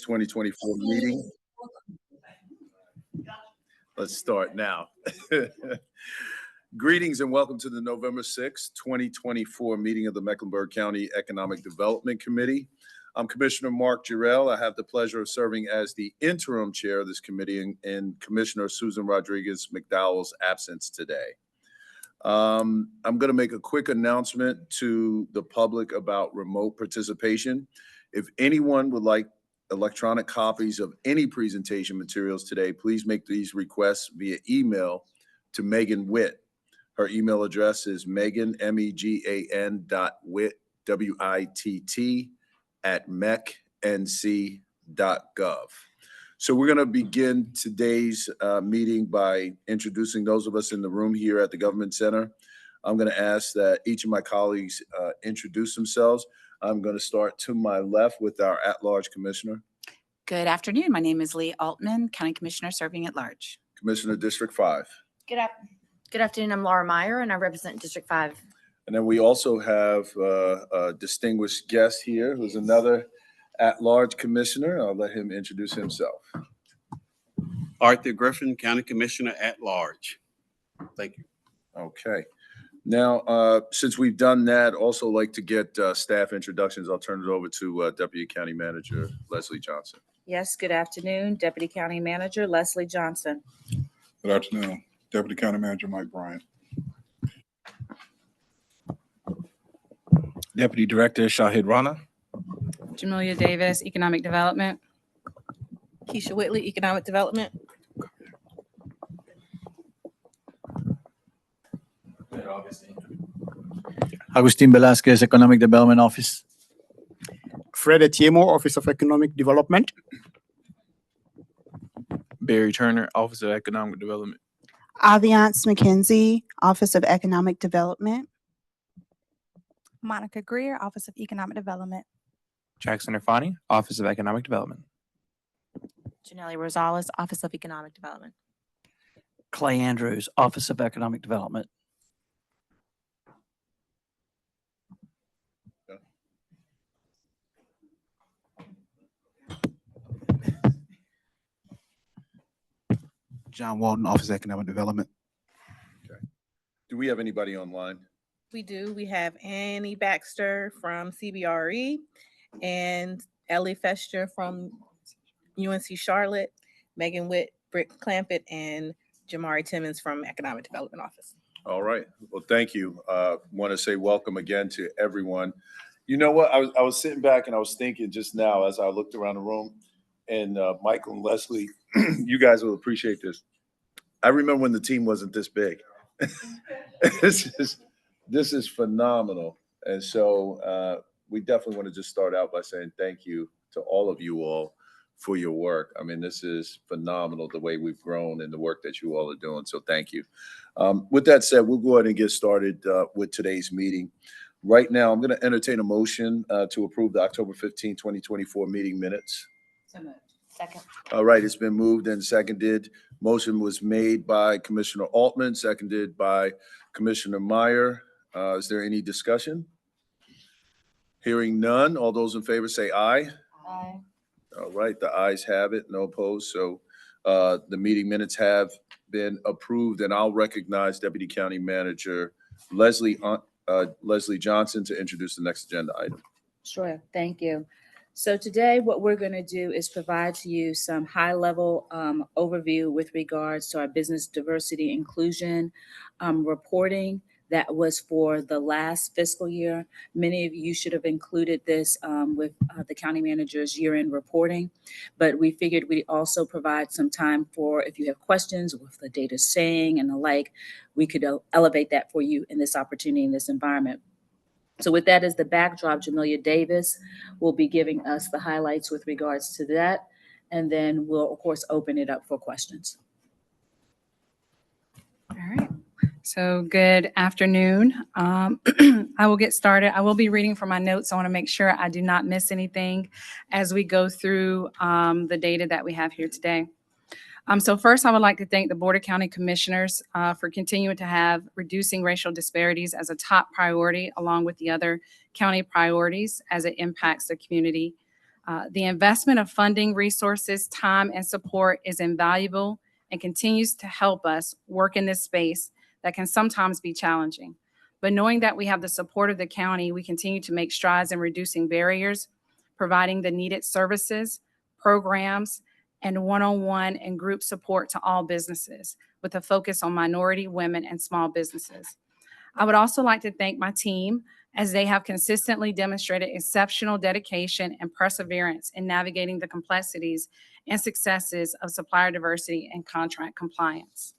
2024 meeting. Let's start now. Greetings and welcome to the November 6th, 2024 meeting of the Mecklenburg County Economic Development Committee. I'm Commissioner Mark Jarrell. I have the pleasure of serving as the interim chair of this committee in Commissioner Susan Rodriguez McDowell's absence today. I'm going to make a quick announcement to the public about remote participation. If anyone would like electronic copies of any presentation materials today, please make these requests via email to Megan Witt. Her email address is Megan, MEGAN .Witt, WITT @mecnc.gov. So we're going to begin today's meeting by introducing those of us in the room here at the Government Center. I'm going to ask that each of my colleagues introduce themselves. I'm going to start to my left with our at-large commissioner. Good afternoon. My name is Lee Altman, County Commissioner serving at large. Commissioner District 5. Good afternoon. I'm Laura Meyer, and I represent District 5. And then we also have a distinguished guest here who's another at-large commissioner. I'll let him introduce himself. Arthur Griffin, County Commissioner at Large. Thank you. Okay. Now, since we've done that, also like to get staff introductions. I'll turn it over to Deputy County Manager Leslie Johnson. Yes, good afternoon. Deputy County Manager Leslie Johnson. Good afternoon. Deputy County Manager Mike Bryant. Deputy Director Shahid Rana. Jamelia Davis, Economic Development. Keisha Whitley, Economic Development. Agustin Velasquez, Economic Development Office. Fred Etiemo, Office of Economic Development. Barry Turner, Office of Economic Development. Aviance McKenzie, Office of Economic Development. Monica Greer, Office of Economic Development. Jackson Irfani, Office of Economic Development. Janelle Rosales, Office of Economic Development. Clay Andrews, Office of Economic Development. John Walton, Office of Economic Development. Okay. Do we have anybody online? We do. We have Annie Baxter from CBRE and Ellie Fester from UNC Charlotte, Megan Witt, Britt Clampett, and Jamari Timmons from Economic Development Office. All right. Well, thank you. Want to say welcome again to everyone. You know what? I was sitting back and I was thinking just now as I looked around the room, and Michael and Leslie, you guys will appreciate this. I remember when the team wasn't this big. This is phenomenal. And so we definitely want to just start out by saying thank you to all of you all for your work. I mean, this is phenomenal, the way we've grown and the work that you all are doing. So thank you. With that said, we'll go ahead and get started with today's meeting. Right now, I'm going to entertain a motion to approve the October 15, 2024 meeting minutes. So moved. Second. All right, it's been moved and seconded. Motion was made by Commissioner Altman, seconded by Commissioner Meyer. Is there any discussion? Hearing none. All those in favor say aye. Aye. All right, the ayes have it, no opposed. So the meeting minutes have been approved, and I'll recognize Deputy County Manager Leslie Johnson to introduce the next agenda item. Sure, thank you. So today what we're going to do is provide to you some high-level overview with regards to our business diversity inclusion reporting that was for the last fiscal year. Many of you should have included this with the county manager's year-end reporting, but we figured we'd also provide some time for if you have questions with the data saying and the like, we could elevate that for you in this opportunity, in this environment. So with that as the backdrop, Jamelia Davis will be giving us the highlights with regards to that, and then we'll, of course, open it up for questions. All right. So good afternoon. I will get started. I will be reading from my notes. I want to make sure I do not miss anything as we go through the data that we have here today. So first, I would like to thank the Board of County Commissioners for continuing to have reducing racial disparities as a top priority, along with the other county priorities as it impacts the community. The investment of funding, resources, time, and support is invaluable and continues to help us work in this space that can sometimes be challenging. But knowing that we have the support of the county, we continue to make strides in reducing barriers, providing the needed services, programs, and one-on-one and group support to all businesses with a focus on minority, women, and small businesses. I would also like to thank my team as they have consistently demonstrated exceptional dedication and perseverance in navigating the complexities and successes of supplier diversity and contract compliance.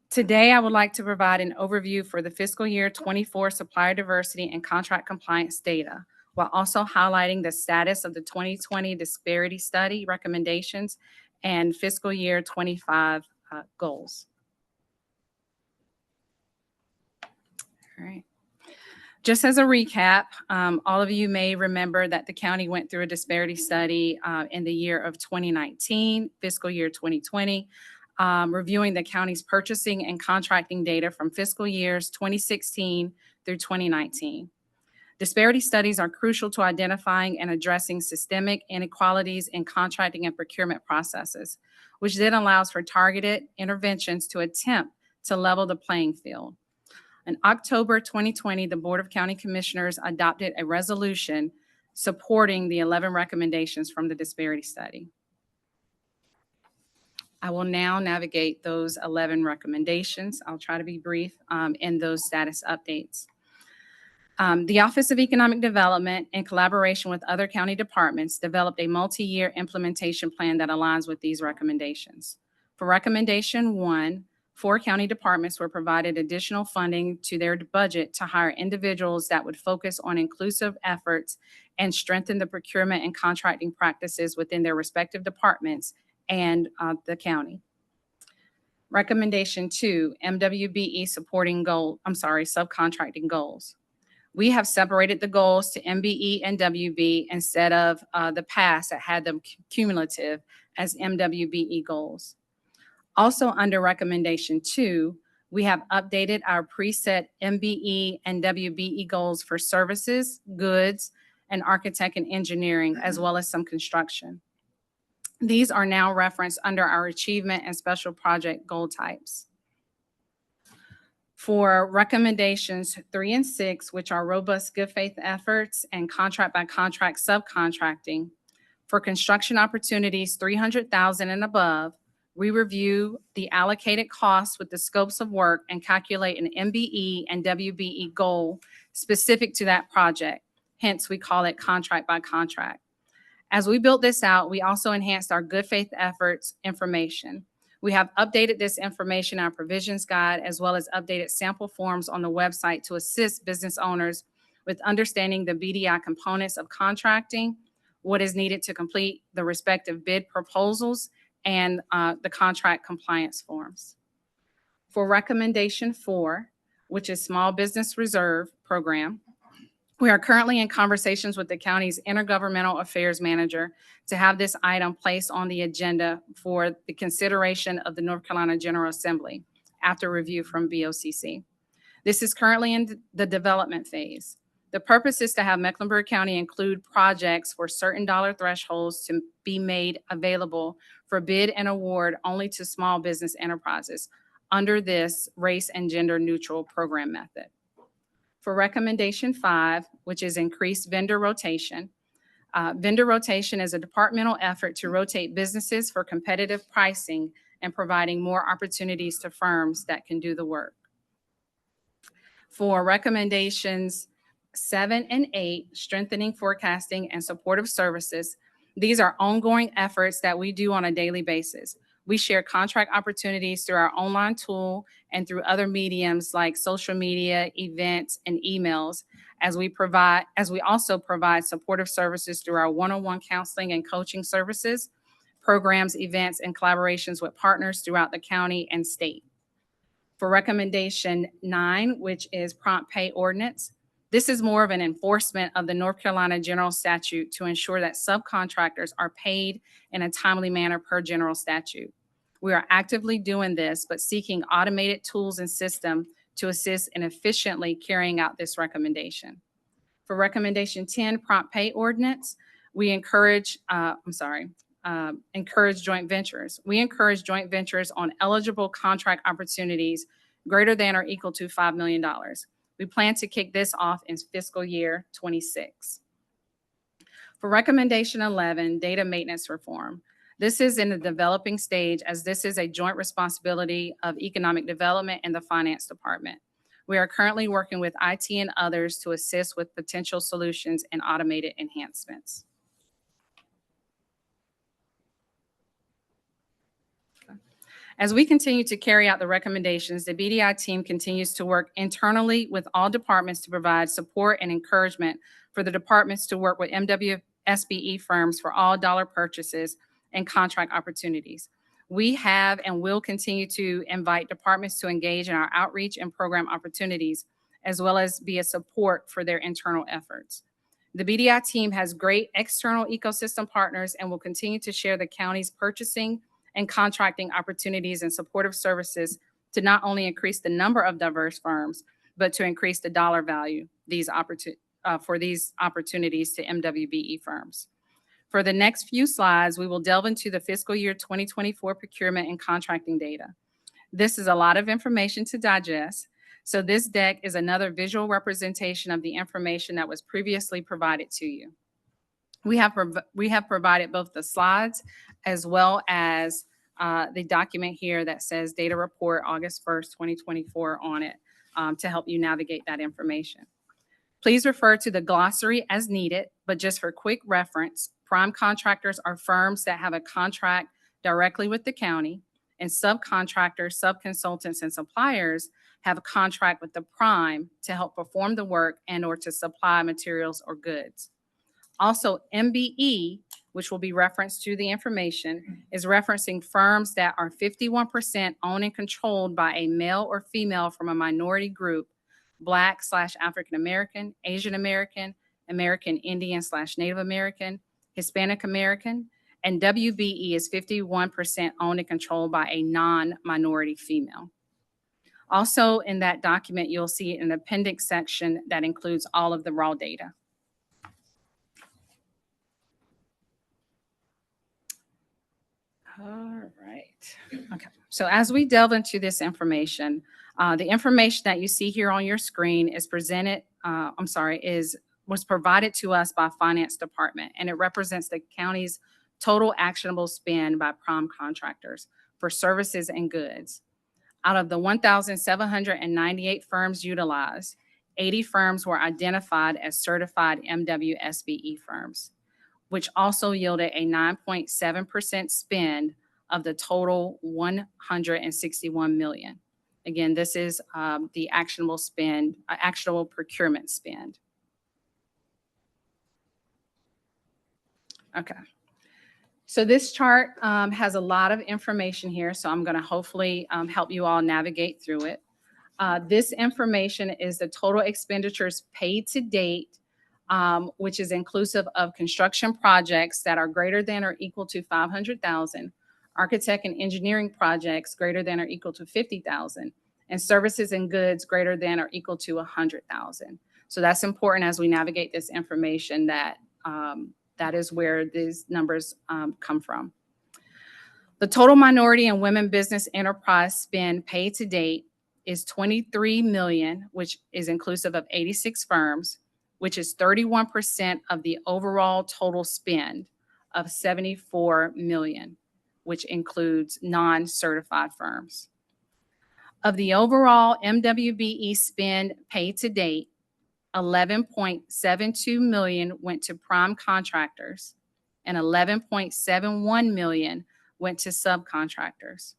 Today, I would like to provide an overview for the fiscal year 24 supplier diversity and contract compliance data, while also highlighting the status of the 2020 disparity study recommendations and fiscal year 25 goals. All right. Just as a recap, all of you may remember that the county went through a disparity study in the year of 2019, fiscal year 2020, reviewing the county's purchasing and contracting data from fiscal years 2016 through 2019. Disparity studies are crucial to identifying and addressing systemic inequalities in contracting and procurement processes, which then allows for targeted interventions to attempt to level the playing field. In October 2020, the Board of County Commissioners adopted a resolution supporting the 11 recommendations from the disparity study. I will now navigate those 11 recommendations. I'll try to be brief in those status updates. The Office of Economic Development, in collaboration with other county departments, developed a multi-year implementation plan that aligns with these recommendations. For recommendation 1, 4 county departments were provided additional funding to their budget to hire individuals that would focus on inclusive efforts and strengthen the procurement and contracting practices within their respective departments and the county. Recommendation 2, MWBE subcontracting goals. We have separated the goals to MBE and WB instead of the past that had them cumulative as MWBE goals. Also under recommendation 2, we have updated our preset MBE and WBE goals for services, goods, and architect and engineering, as well as some construction. These are now referenced under our achievement and special project goal types. For recommendations 3 and 6, which are robust good faith efforts and contract by contract subcontracting, for construction opportunities 300,000 and above, we review the allocated costs with the scopes of work and calculate an MBE and WBE goal specific to that project. Hence, we call it contract by contract. As we built this out, we also enhanced our good faith efforts information. We have updated this information in our provisions guide, as well as updated sample forms on the website to assist business owners with understanding the BDI components of contracting, what is needed to complete the respective bid proposals, and the contract compliance forms. For recommendation 4, which is Small Business Reserve Program, we are currently in conversations with the county's intergovernmental affairs manager to have this item placed on the agenda for the consideration of the North Carolina General Assembly after review from BOCC. This is currently in the development phase. The purpose is to have Mecklenburg County include projects for certain dollar thresholds to be made available for bid and award only to small business enterprises under this race and gender neutral program method. For recommendation 5, which is increased vendor rotation. Vendor rotation is a departmental effort to rotate businesses for competitive pricing and providing more opportunities to firms that can do the work. For recommendations 7 and 8, strengthening forecasting and supportive services, these are ongoing efforts that we do on a daily basis. We share contract opportunities through our online tool and through other mediums like social media, events, and emails, as we also provide supportive services through our one-on-one counseling and coaching services, programs, events, and collaborations with partners throughout the county and state. For recommendation 9, which is prompt pay ordinance, this is more of an enforcement of the North Carolina General Statute to ensure that subcontractors are paid in a timely manner per general statute. We are actively doing this, but seeking automated tools and systems to assist in efficiently carrying out this recommendation. For recommendation 10, prompt pay ordinance, we encourage, encourage joint ventures. We encourage joint ventures on eligible contract opportunities greater than or equal to $5 million. We plan to kick this off in fiscal year 26. For recommendation 11, data maintenance reform. This is in the developing stage as this is a joint responsibility of economic development and the finance department. We are currently working with IT and others to assist with potential solutions and automated enhancements. As we continue to carry out the recommendations, the BDI team continues to work internally with all departments to provide support and encouragement for the departments to work with MWSBE firms for all dollar purchases and contract opportunities. We have and will continue to invite departments to engage in our outreach and program opportunities, as well as be a support for their internal efforts. The BDI team has great external ecosystem partners and will continue to share the county's purchasing and contracting opportunities and supportive services to not only increase the number of diverse firms, but to increase the dollar value for these opportunities to MWBE firms. For the next few slides, we will delve into the fiscal year 2024 procurement and contracting data. This is a lot of information to digest, so this deck is another visual representation of the information that was previously provided to you. We have provided both the slides as well as the document here that says data report August 1st, 2024 on it to help you navigate that information. Please refer to the glossary as needed, but just for quick reference, prime contractors are firms that have a contract directly with the county, and subcontractors, subconsultants, and suppliers have a contract with the prime to help perform the work and or to supply materials or goods. Also, MBE, which will be referenced to the information, is referencing firms that are 51% owned and controlled by a male or female from a minority group, Black/African American, Asian American, American Indian/Native American, Hispanic American, and WBE is 51% owned and controlled by a non-minority female. Also in that document, you'll see an appendix section that includes all of the raw data. All right. Okay. So as we delve into this information, the information that you see here on your screen is was provided to us by Finance Department, and it represents the county's total actionable spend by prime contractors for services and goods. Out of the 1,798 firms utilized, 80 firms were identified as certified MWSBE firms, which also yielded a 9.7% spend of the total $161 million. Again, this is the actionable spend, actionable procurement spend. Okay. So this chart has a lot of information here, so I'm going to hopefully help you all navigate through it. This information is the total expenditures paid to date, which is inclusive of construction projects that are greater than or equal to $500,000, architect and engineering projects greater than or equal to $50,000, and services and goods greater than or equal to $100,000. So that's important as we navigate this information that that is where these numbers come from. The total minority and women business enterprise spend paid to date is $23 million, which is inclusive of 86 firms, which is 31% of the overall total spend of $74 million, which includes non-certified firms. Of the overall MWBE spend paid to date, $11.72 million went to prime contractors and $11.71 million went to subcontractors.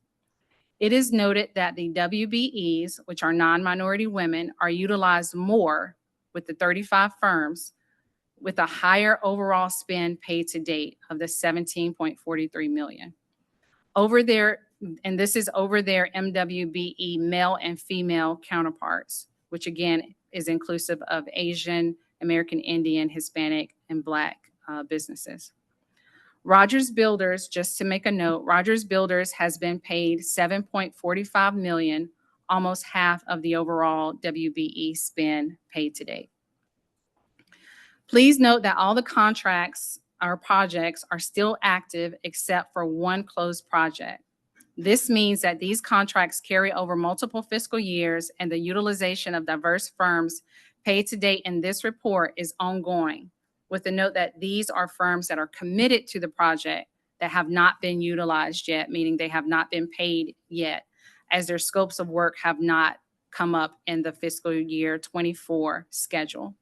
It is noted that the WBEs, which are non-minority women, are utilized more with the 35 firms with a higher overall spend paid to date of the $17.43 million. Over there, and this is over their MWBE male and female counterparts, which again is inclusive of Asian, American Indian, Hispanic, and Black businesses. Rogers Builders, just to make a note, Rogers Builders has been paid $7.45 million, almost half of the overall WBE spend paid to date. Please note that all the contracts or projects are still active except for one closed project. This means that these contracts carry over multiple fiscal years and the utilization of diverse firms paid to date in this report is ongoing, with the note that these are firms that are committed to the project that have not been utilized yet, meaning they have not been paid yet, as their scopes of work have not come up in the fiscal year 24 schedule.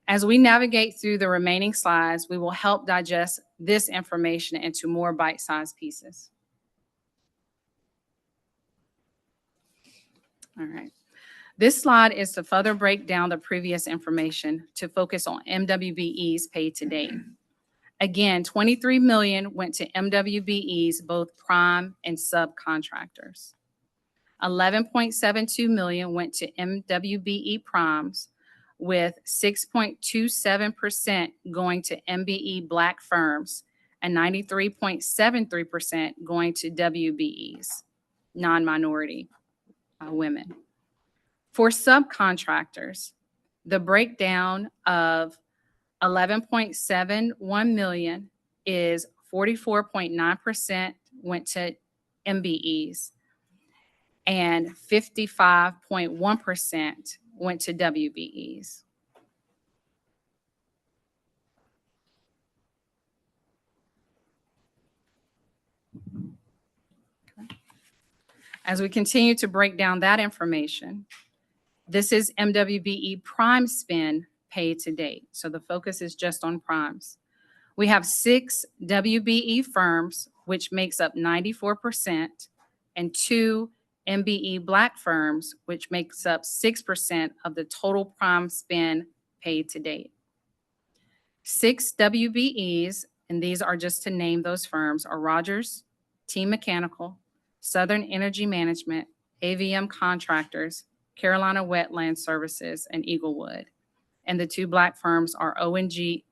As we navigate through the remaining slides, we will help digest this information into more bite-sized pieces. All right. This slide is to further break down the previous information to focus on MWBEs paid to date. Again, 23 million went to MWBEs, both prime and subcontractors. 11.72 million went to MWBE primes, with 6.27% going to MBE Black firms and 93.73% going to WBEs, non-minority women. For subcontractors, the breakdown of 11.71 million is 44.9% went to MBEs and 55.1% went to WBEs. As we continue to break down that information, this is MWBE prime spend paid to date. So the focus is just on primes. We have 6 WBE firms, which makes up 94%, and 2 MBE Black firms, which makes up 6% of the total prime spend paid to date. 6 WBEs, and these are just to name those firms, are Rogers, Team Mechanical, Southern Energy Management, AVM Contractors, Carolina Wetland Services, and Eaglewood. And the 2 Black firms are O&G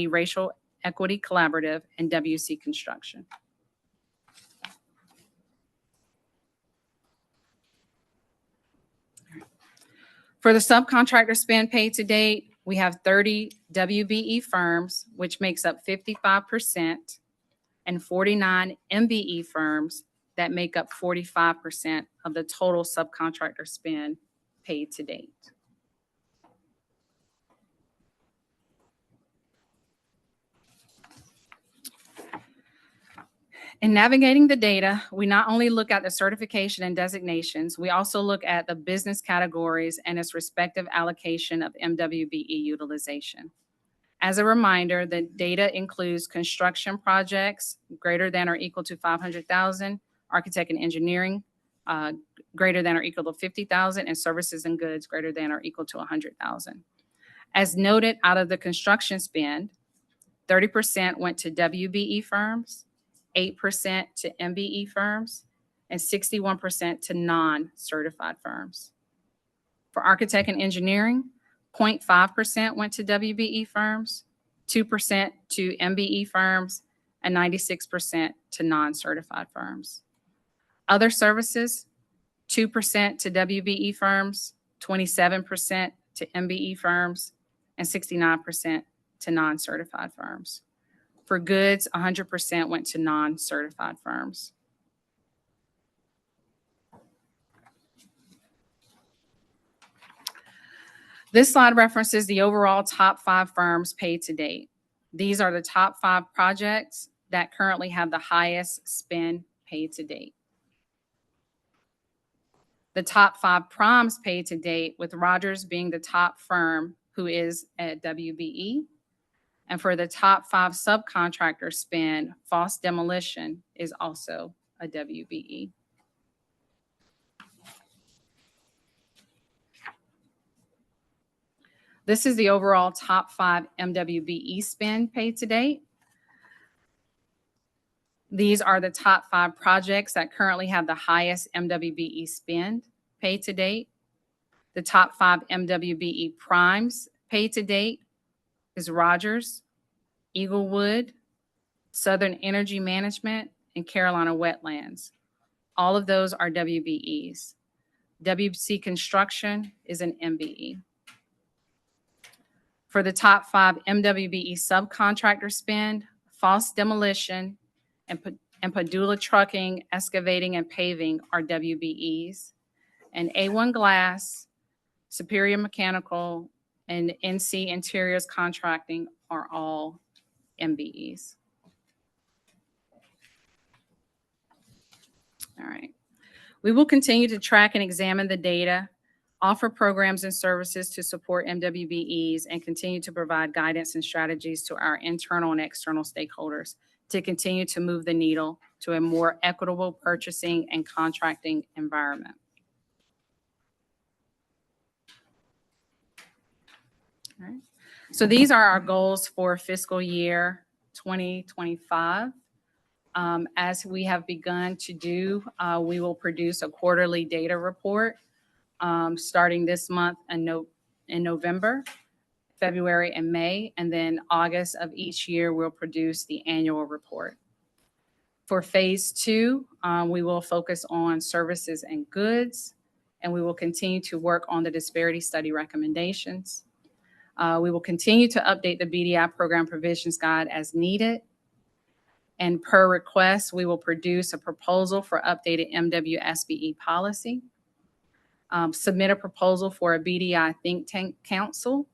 Racial Equity Collaborative and WC Construction. For the subcontractor spend paid to date, we have 30 WBE firms, which makes up 55%, and 49 MBE firms that make up 45% of the total subcontractor spend paid to date. In navigating the data, we not only look at the certification and designations, we also look at the business categories and its respective allocation of MWBE utilization. As a reminder, the data includes construction projects greater than or equal to 500,000, architect and engineering greater than or equal to 50,000, and services and goods greater than or equal to 100,000. As noted, out of the construction spend, 30% went to WBE firms, 8% to MBE firms, and 61% to non-certified firms. For architect and engineering, 0.5% went to WBE firms, 2% to MBE firms, and 96% to non-certified firms. Other services, 2% to WBE firms, 27% to MBE firms, and 69% to non-certified firms. For goods, 100% went to non-certified firms. This slide references the overall top 5 firms paid to date. These are the top 5 projects that currently have the highest spend paid to date. The top 5 primes paid to date, with Rogers being the top firm who is at WBE. And for the top 5 subcontractor spend, Foss Demolition is also a WBE. This is the overall top 5 MWBE spend paid to date. These are the top 5 projects that currently have the highest MWBE spend paid to date. The top 5 MWBE primes paid to date is Rogers, Eaglewood, Southern Energy Management, and Carolina Wetlands. All of those are WBEs. WC Construction is an MBE. For the top 5 MWBE subcontractor spend, Foss Demolition and Padula Trucking, Excavating and Paving are WBEs. And A1 Glass, Superior Mechanical, and NC Interiors Contracting are all MBEs. All right. We will continue to track and examine the data, offer programs and services to support MWBEs, and continue to provide guidance and strategies to our internal and external stakeholders to continue to move the needle to a more equitable purchasing and contracting environment. All right. So these are our goals for fiscal year 2025. As we have begun to do, we will produce a quarterly data report starting this month in November, February, and May, and then August of each year, we'll produce the annual report. For phase 2, we will focus on services and goods, and we will continue to work on the disparity study recommendations. We will continue to update the BDI program provisions guide as needed. And per request, we will produce a proposal for updated MWSBE policy, submit a proposal for a BDI think tank council,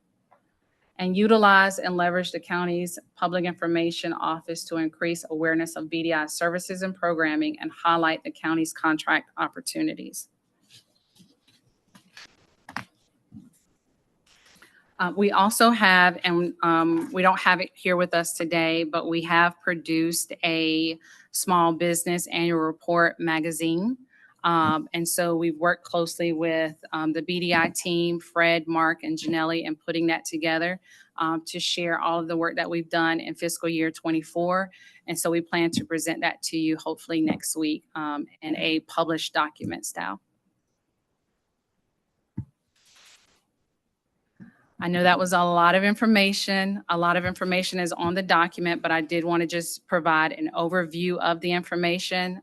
and utilize and leverage the county's public information office to increase awareness of BDI services and programming and highlight the county's contract opportunities. We also have, and we don't have it here with us today, but we have produced a small business annual report magazine. And so we've worked closely with the BDI team, Fred, Mark, and Janelli, in putting that together to share all of the work that we've done in fiscal year 24. And so we plan to present that to you hopefully next week in a published document style. I know that was a lot of information. A lot of information is on the document, but I did want to just provide an overview of the information.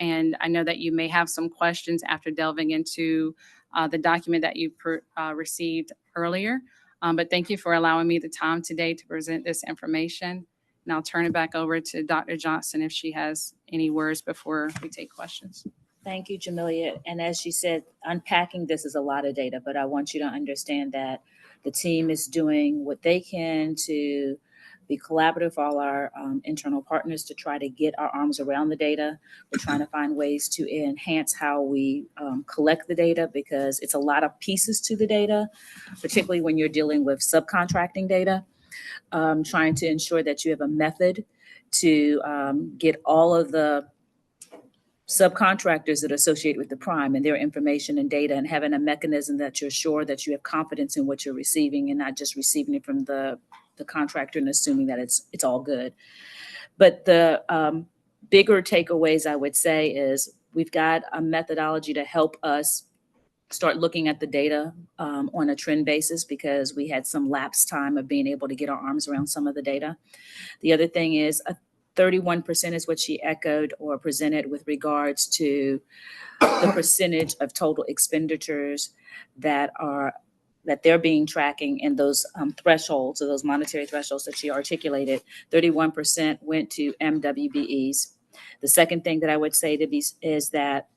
And I know that you may have some questions after delving into the document that you received earlier. But thank you for allowing me the time today to present this information. And I'll turn it back over to Dr. Johnson if she has any words before we take questions. Thank you, Jamelia. And as she said, unpacking this is a lot of data, but I want you to understand that the team is doing what they can to be collaborative with all our internal partners to try to get our arms around the data. We're trying to find ways to enhance how we collect the data, because it's a lot of pieces to the data, particularly when you're dealing with subcontracting data. Trying to ensure that you have a method to get all of the subcontractors that are associated with the prime and their information and data, and having a mechanism that you're sure that you have confidence in what you're receiving and not just receiving it from the contractor and assuming that it's all good. But the bigger takeaways I would say is we've got a methodology to help us start looking at the data on a trend basis, because we had some lapse time of being able to get our arms around some of the data. The other thing is 31% is what she echoed or presented with regards to the percentage of total expenditures that they're being tracking in those thresholds, or those monetary thresholds that she articulated. 31% went to MWBEs. The second thing that I would say is that,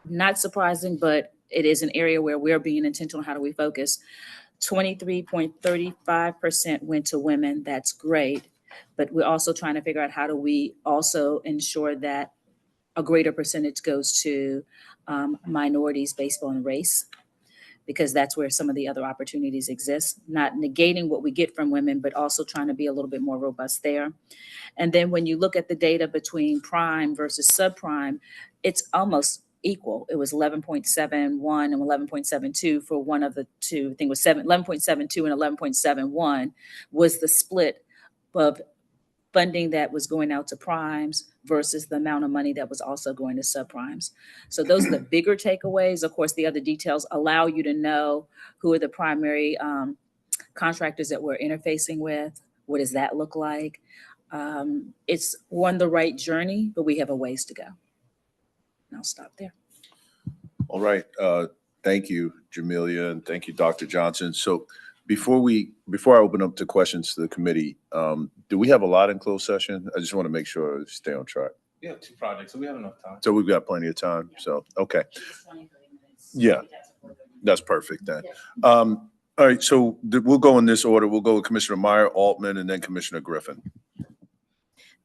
not surprising, but it is an area where we're being intentional. How do we focus? 23.35% went to women. That's great. But we're also trying to figure out how do we also ensure that a greater percentage goes to minorities based on race, because that's where some of the other opportunities exist, not negating what we get from women, but also trying to be a little bit more robust there. And then when you look at the data between prime versus subprime, it's almost equal. It was 11.71 and 11.72 for one of the two. I think it was 11.72 and 11.71 was the split of funding that was going out to primes versus the amount of money that was also going to subprimes. So those are the bigger takeaways. Of course, the other details allow you to know who are the primary contractors that we're interfacing with. What does that look like? It's on the right journey, but we have a ways to go. And I'll stop there. All right. Thank you, Jamelia, and thank you, Dr. Johnson. So Before I open up to questions to the committee, do we have a lot in closed session? I just want to make sure I stay on track. We have 2 projects, so we have enough time. So we've got plenty of time. So, okay. Yeah, that's perfect then. All right, so we'll go in this order. We'll go with Commissioner Meyer, Altman, and then Commissioner Griffin.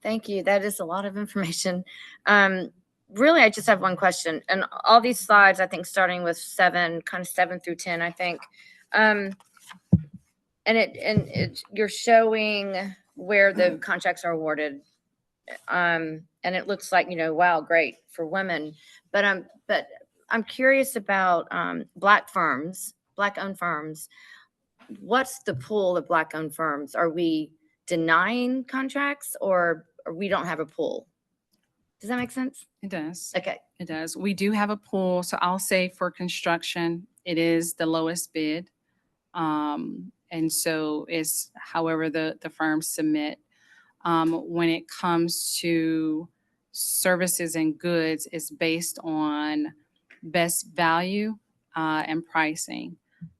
Thank you. That is a lot of information. Really, I just have one question. And all these slides, I think, starting with 7 through 10, I think. And you're showing where the contracts are awarded. And it looks like, wow, great for women. But I'm curious about Black-owned firms. What's the pool of Black-owned firms? Are we denying contracts or we don't have a pool? Does that make sense? It does. Okay. It does. We do have a pool. So I'll say for construction, it is the lowest bid. And so it's however the firms submit. When it comes to services and goods, it's based on best value and pricing.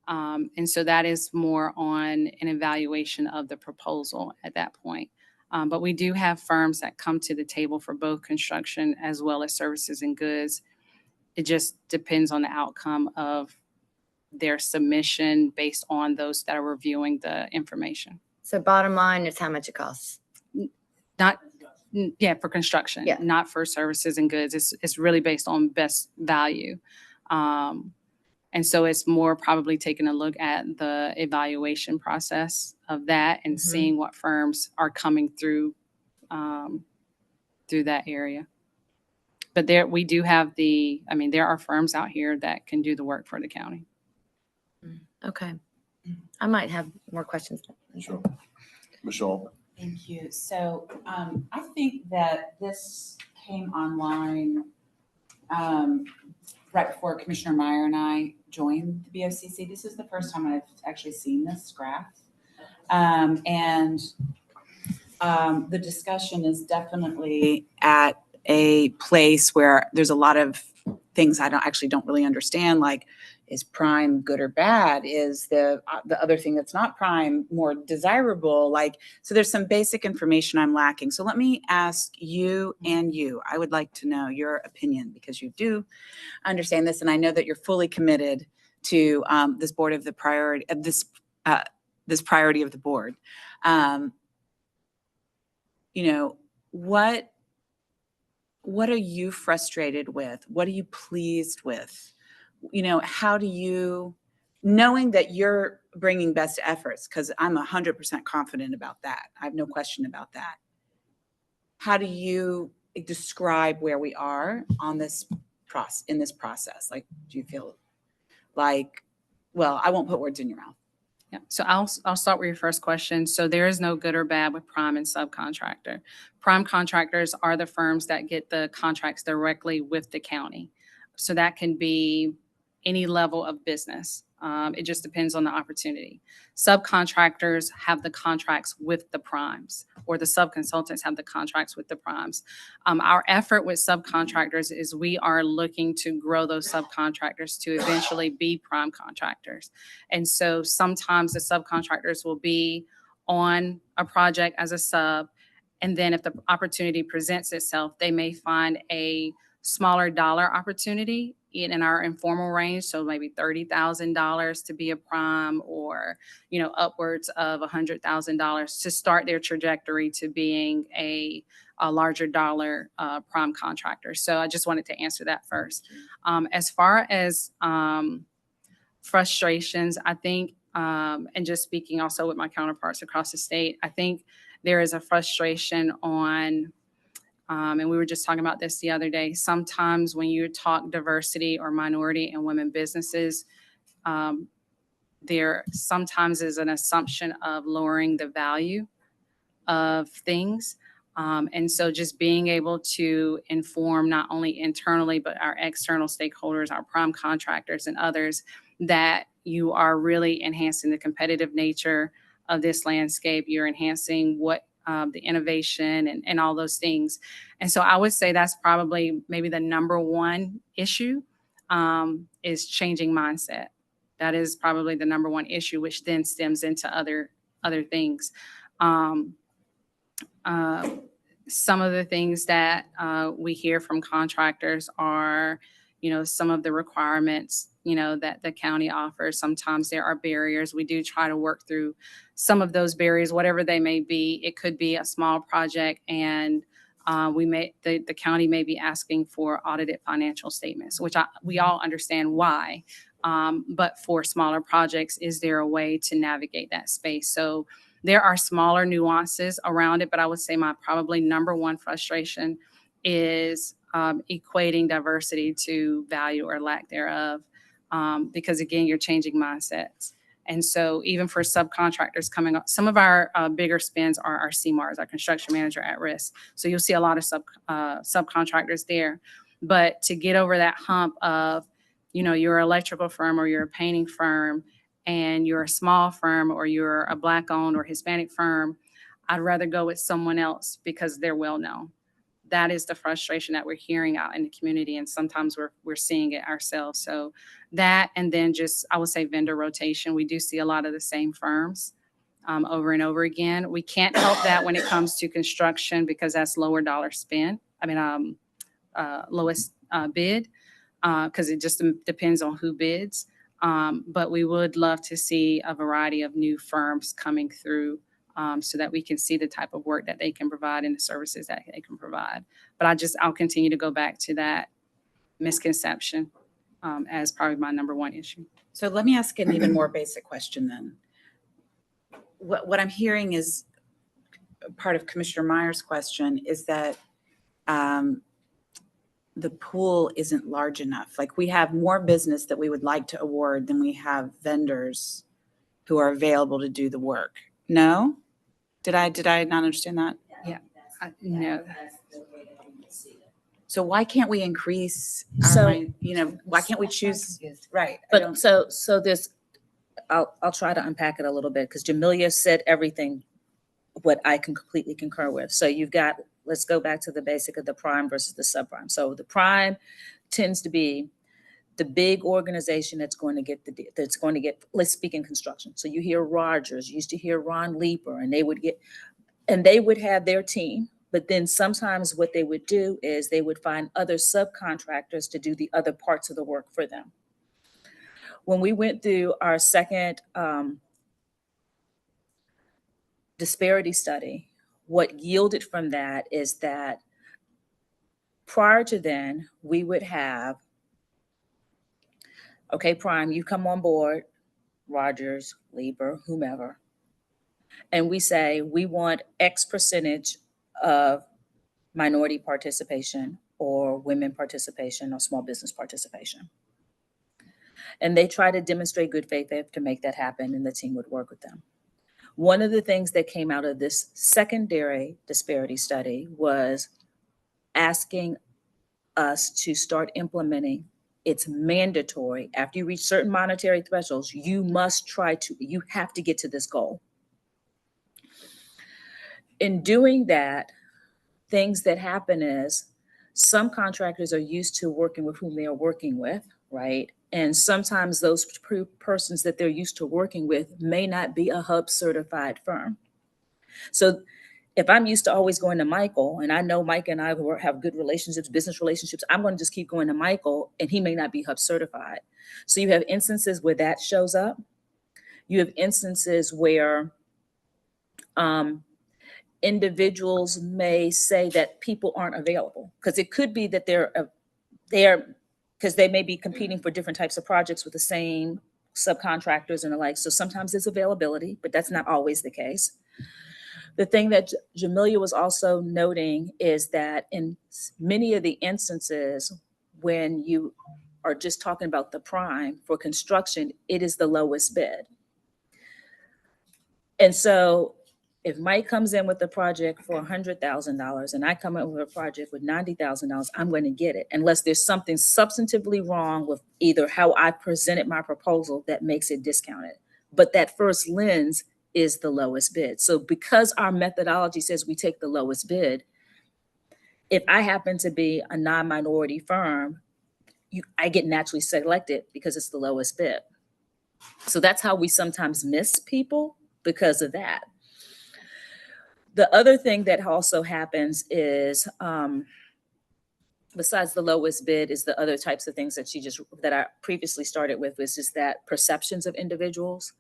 And so that is more on an evaluation of the proposal at that point. But we do have firms that come to the table for both construction as well as services and goods. It just depends on the outcome of their submission based on those that are reviewing the information. So bottom line is how much it costs. For construction, Yeah. not for services and goods. It's really based on best value. And so it's more probably taking a look at the evaluation process of that and seeing what firms are coming through that area. But we do have there are firms out here that can do the work for the county. Okay. I might have more questions. Sure. Michelle? Thank you. So I think that this came online right before Commissioner Meyer and I joined the BOCC. This is the first time I've actually seen this graph. And the discussion is definitely at a place where there's a lot of things I don't really understand, like is prime good or bad? Is the other thing that's not prime more desirable? So there's some basic information I'm lacking. So let me ask you and you. I would like to know your opinion because you do understand this, and I know that you're fully committed to this priority of the board. What are you frustrated with? What are you pleased with? How do you, knowing that you're bringing best efforts, because I'm 100% confident about that. I have no question about that. How do you describe where we are on this in this process? Do you feel I won't put words in your mouth. Yeah. So I'll start with your first question. So there is no good or bad with prime and subcontractor. Prime contractors are the firms that get the contracts directly with the county. So that can be any level of business. It just depends on the opportunity. Subcontractors have the contracts with the primes, or the subconsultants have the contracts with the primes. Our effort with subcontractors is we are looking to grow those subcontractors to eventually be prime contractors. And so sometimes the subcontractors will be on a project as a sub, and then if the opportunity presents itself, they may find a smaller dollar opportunity in our informal range, so maybe $30,000 to be a prime, or upwards of $100,000 to start their trajectory to being a larger dollar prime contractor. So I just wanted to answer that first. As far as frustrations, I think, and just speaking also with my counterparts across the state, I think there is a frustration on and we were just talking about this the other day. Sometimes when you talk diversity or minority and women businesses, there sometimes is an assumption of lowering the value of things. And so just being able to inform not only internally, but our external stakeholders, our prime contractors and others, that you are really enhancing the competitive nature of this landscape. You're enhancing the innovation and all those things. And so I would say that's probably maybe the number one issue is changing mindset. That is probably the number one issue, which then stems into other things. Some of the things that we hear from contractors are, some of the requirements, that the county offers. Sometimes there are barriers. We do try to work through some of those barriers, whatever they may be. It could be a small project, and the county may be asking for audited financial statements, which we all understand why. But for smaller projects, is there a way to navigate that space? So there are smaller nuances around it, but I would say my probably number one frustration is equating diversity to value or lack thereof. Because again, you're changing mindsets. And so even for subcontractors coming up, some of our bigger spends are our CMARs, our construction manager at risk. So you'll see a lot of subcontractors there. But to get over that hump of, you're an electrical firm or you're a painting firm, and you're a small firm or you're a Black-owned or Hispanic firm, I'd rather go with someone else because they're well-known. That is the frustration that we're hearing out in the community, and sometimes we're seeing it ourselves. So that, and then just, I would say, vendor rotation. We do see a lot of the same firms over and over again. We can't help that when it comes to construction because that's lower dollar spend. Lowest bid, because it just depends on who bids. But we would love to see a variety of new firms coming through so that we can see the type of work that they can provide and the services that they can provide. But I'll continue to go back to that misconception as probably my number one issue. So let me ask an even more basic question then. What I'm hearing is part of Commissioner Meyer's question is that the pool isn't large enough. Like, we have more business that we would like to award than we have vendors who are available to do the work. No? Did I not understand that? Yeah. No. So why can't we increase why can't we choose? Right. But so this, I'll try to unpack it a little bit because Jamelia said everything what I can completely concur with. So you've got, let's go back to the basic of the prime versus the subprime. So the prime tends to be the big organization that's going to get let's speak in construction. So you hear Rogers, you used to hear Ron Leeper, and they would have their team. But then sometimes what they would do is they would find other subcontractors to do the other parts of the work for them. When we went through our second disparity study, what yielded from that is that prior to then, we would have, okay, Prime, you come on board, Rogers, Lieber, whomever, and we say we want X percentage of minority participation or women participation or small business participation. And they try to demonstrate good faith to make that happen, and the team would work with them. One of the things that came out of this secondary disparity study was asking us to start implementing. It's mandatory. After you reach certain monetary thresholds, you have to get to this goal. In doing that, things that happen is some contractors are used to working with whom they are working with, right? And sometimes those persons that they're used to working with may not be a HUB certified firm. So if I'm used to always going to Michael, and I know Mike and I have good relationships, business relationships, I'm going to just keep going to Michael, and he may not be HUB certified. So you have instances where that shows up. You have instances where individuals may say that people aren't available, because it could be that because they may be competing for different types of projects with the same subcontractors and the like. So sometimes there's availability, but that's not always the case. The thing that Jamelia was also noting is that in many of the instances, when you are just talking about the prime for construction, it is the lowest bid. And so if Mike comes in with a project for $100,000 and I come in with a project with $90,000, I'm going to get it, unless there's something substantively wrong with either how I presented my proposal that makes it discounted. But that first lens is the lowest bid. So because our methodology says we take the lowest bid, if I happen to be a non-minority firm, I get naturally selected because it's the lowest bid. So that's how we sometimes miss people because of that. The other thing that also happens is, besides the lowest bid, is the other types of things that I previously started with, was just that perceptions of individuals.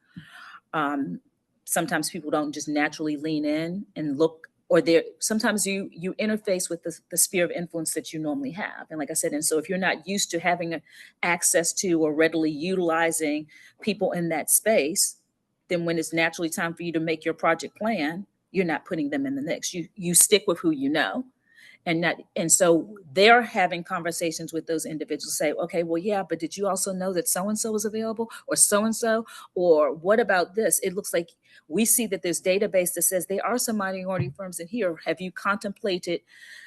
Sometimes people don't just naturally lean in and look, or sometimes you interface with the sphere of influence that you normally have. And like I said, and so if you're not used to having access to or readily utilizing people in that space, then when it's naturally time for you to make your project plan, you're not putting them in the mix. You stick with who you know. And so they're having conversations with those individuals, say, okay, well, yeah, but did you also know that so-and-so is available, or so-and-so, or what about this? It looks like we see that there's database that says there are some minority firms in here. Have you contemplated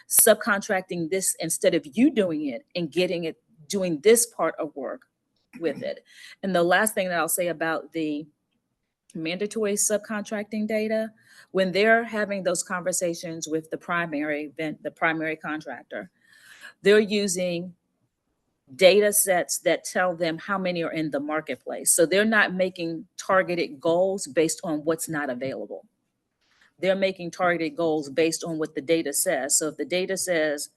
subcontracting this instead of you doing it and doing this part of work with it? And the last thing that I'll say about the mandatory subcontracting data, when they're having those conversations with the primary contractor, they're using data sets that tell them how many are in the marketplace. So they're not making targeted goals based on what's not available. They're making targeted goals based on what the data says. So if the data says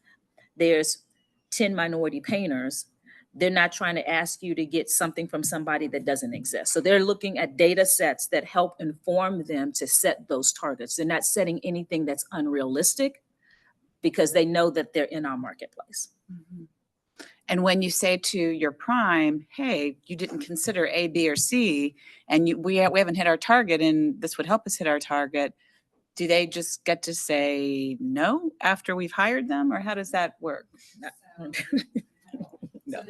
there's 10 minority painters, they're not trying to ask you to get something from somebody that doesn't exist. So they're looking at data sets that help inform them to set those targets. They're not setting anything that's unrealistic because they know that they're in our marketplace. Mm-hmm. And when you say to your prime, hey, you didn't consider A, B, or C, and we haven't hit our target, and this would help us hit our target, do they just get to say no after we've hired them, or how does that work? No.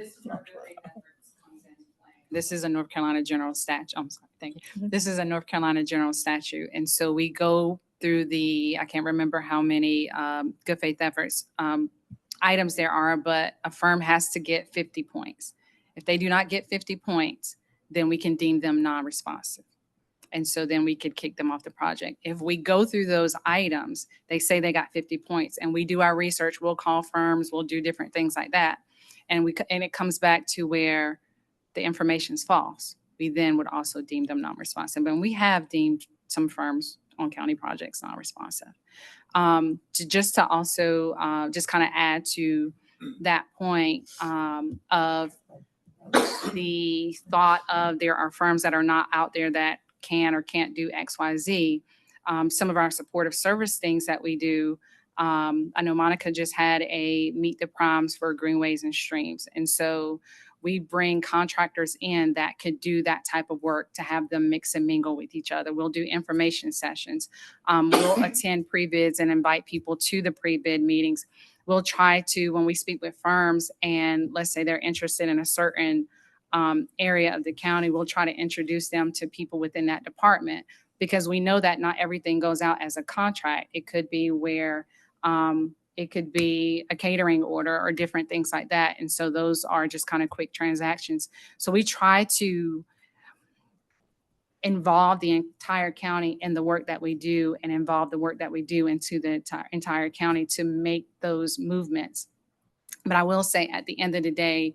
This is a North Carolina general statute. I'm sorry, thank you. This is a North Carolina general statute. And so we go through I can't remember how many good faith efforts items there are, but a firm has to get 50 points. If they do not get 50 points, then we can deem them non-responsive. And so then we could kick them off the project. If we go through those items, they say they got 50 points, and we do our research, we'll call firms, we'll do different things like that. And it comes back to where the information's false. We then would also deem them non-responsive. And we have deemed some firms on county projects non-responsive. Just to also just kind of add to that point of the thought of there are firms that are not out there that can or can't do X, Y, Z. Some of our supportive service things that we do, I know Monica just had a Meet the Primes for Greenways and Streams. And so we bring contractors in that could do that type of work to have them mix and mingle with each other. We'll do information sessions. We'll attend pre-bids and invite people to the pre-bid meetings. We'll try to, when we speak with firms and let's say they're interested in a certain area of the county, we'll try to introduce them to people within that department, because we know that not everything goes out as a contract. It could be where it could be a catering order or different things like that. And so those are just kind of quick transactions. So we try to involve the entire county in the work that we do and involve the work that we do into the entire county to make those movements. But I will say at the end of the day,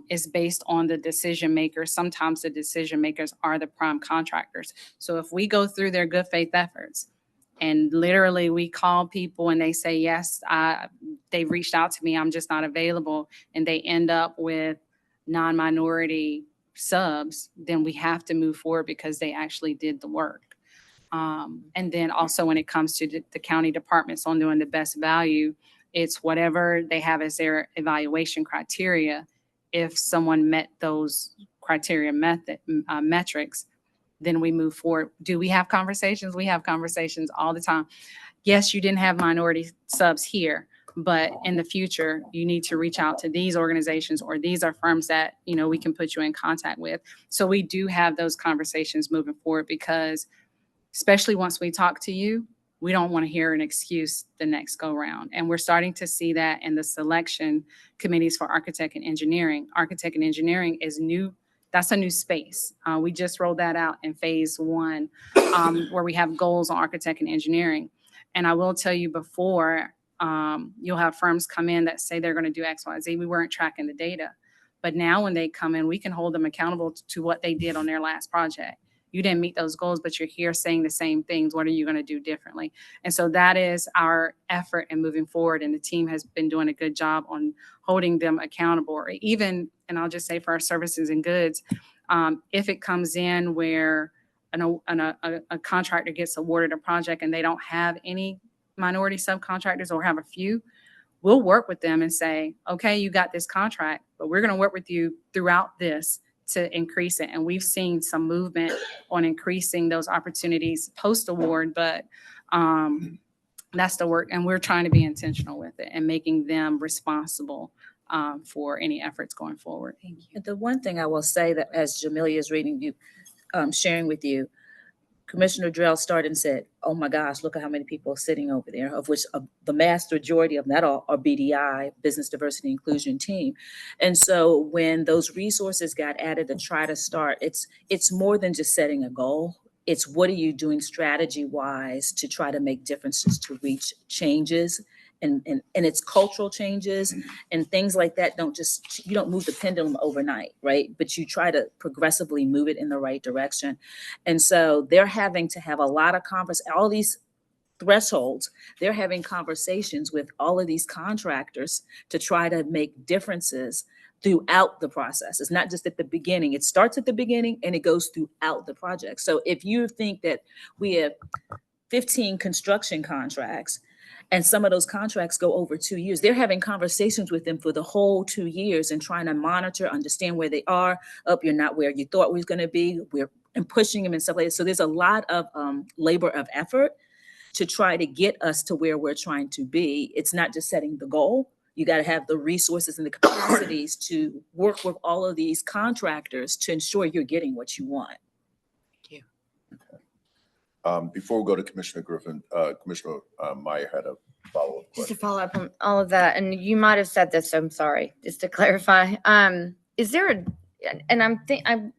is based on the decision makers. Sometimes the decision makers are the prime contractors. So if we go through their good faith efforts and literally we call people and they say, yes, they've reached out to me, I'm just not available, and they end up with non-minority subs, then we have to move forward because they actually did the work. And then also when it comes to the county departments on doing the best value, it's whatever they have as their evaluation criteria. If someone met those criteria metrics, then we move forward. Do we have conversations? We have conversations all the time. Yes, you didn't have minority subs here, but in the future, you need to reach out to these organizations, or these are firms that, you know, we can put you in contact with. So we do have those conversations moving forward, because especially once we talk to you, we don't want to hear an excuse the next go round. And we're starting to see that in the selection committees for architect and engineering. Architect and engineering is new. That's a new space. We just rolled that out in phase 1, where we have goals on architect and engineering. And I will tell you before, you'll have firms come in that say they're going to do X, Y, Z. We weren't tracking the data. But now when they come in, we can hold them accountable to what they did on their last project. You didn't meet those goals, but you're here saying the same things. What are you going to do differently? And so that is our effort in moving forward. And the team has been doing a good job on holding them accountable. Or even, and I'll just say for our services and goods, if it comes in where a contractor gets awarded a project and they don't have any minority subcontractors or have a few, we'll work with them and say, okay, you got this contract, but we're going to work with you throughout this to increase it. And we've seen some movement on increasing those opportunities post-award, but that's the work. And we're trying to be intentional with it and making them responsible for any efforts going forward. Thank you. The one thing I will say that as Jamelia is reading you, sharing with you, Commissioner Drell started and said, oh my gosh, look at how many people are sitting over there, of which the vast majority of that are BDI, Business Diversity Inclusion Team. And so when those resources got added to try to start, it's more than just setting a goal. It's what are you doing strategy-wise to try to make differences to reach changes and it's cultural changes and things like that. You don't move the pendulum overnight, right? But you try to progressively move it in the right direction. And so they're having to have a lot of all these thresholds, they're having conversations with all of these contractors to try to make differences throughout the process. It's not just at the beginning. It starts at the beginning and it goes throughout the project. So if you think that we have 15 construction contracts, and some of those contracts go over 2 years, they're having conversations with them for the whole 2 years and trying to monitor, understand where they are. You're not where you thought we was going to be. And pushing them and stuff like that. So there's a lot of labor of effort to try to get us to where we're trying to be. It's not just setting the goal. You got to have the resources and the capacities to work with all of these contractors to ensure you're getting what you want. Before we go to Commissioner Griffin, Commissioner Meyer had a follow-up Just to question. follow up on all of that, and you might have said this, so I'm sorry, just to clarify. Is there I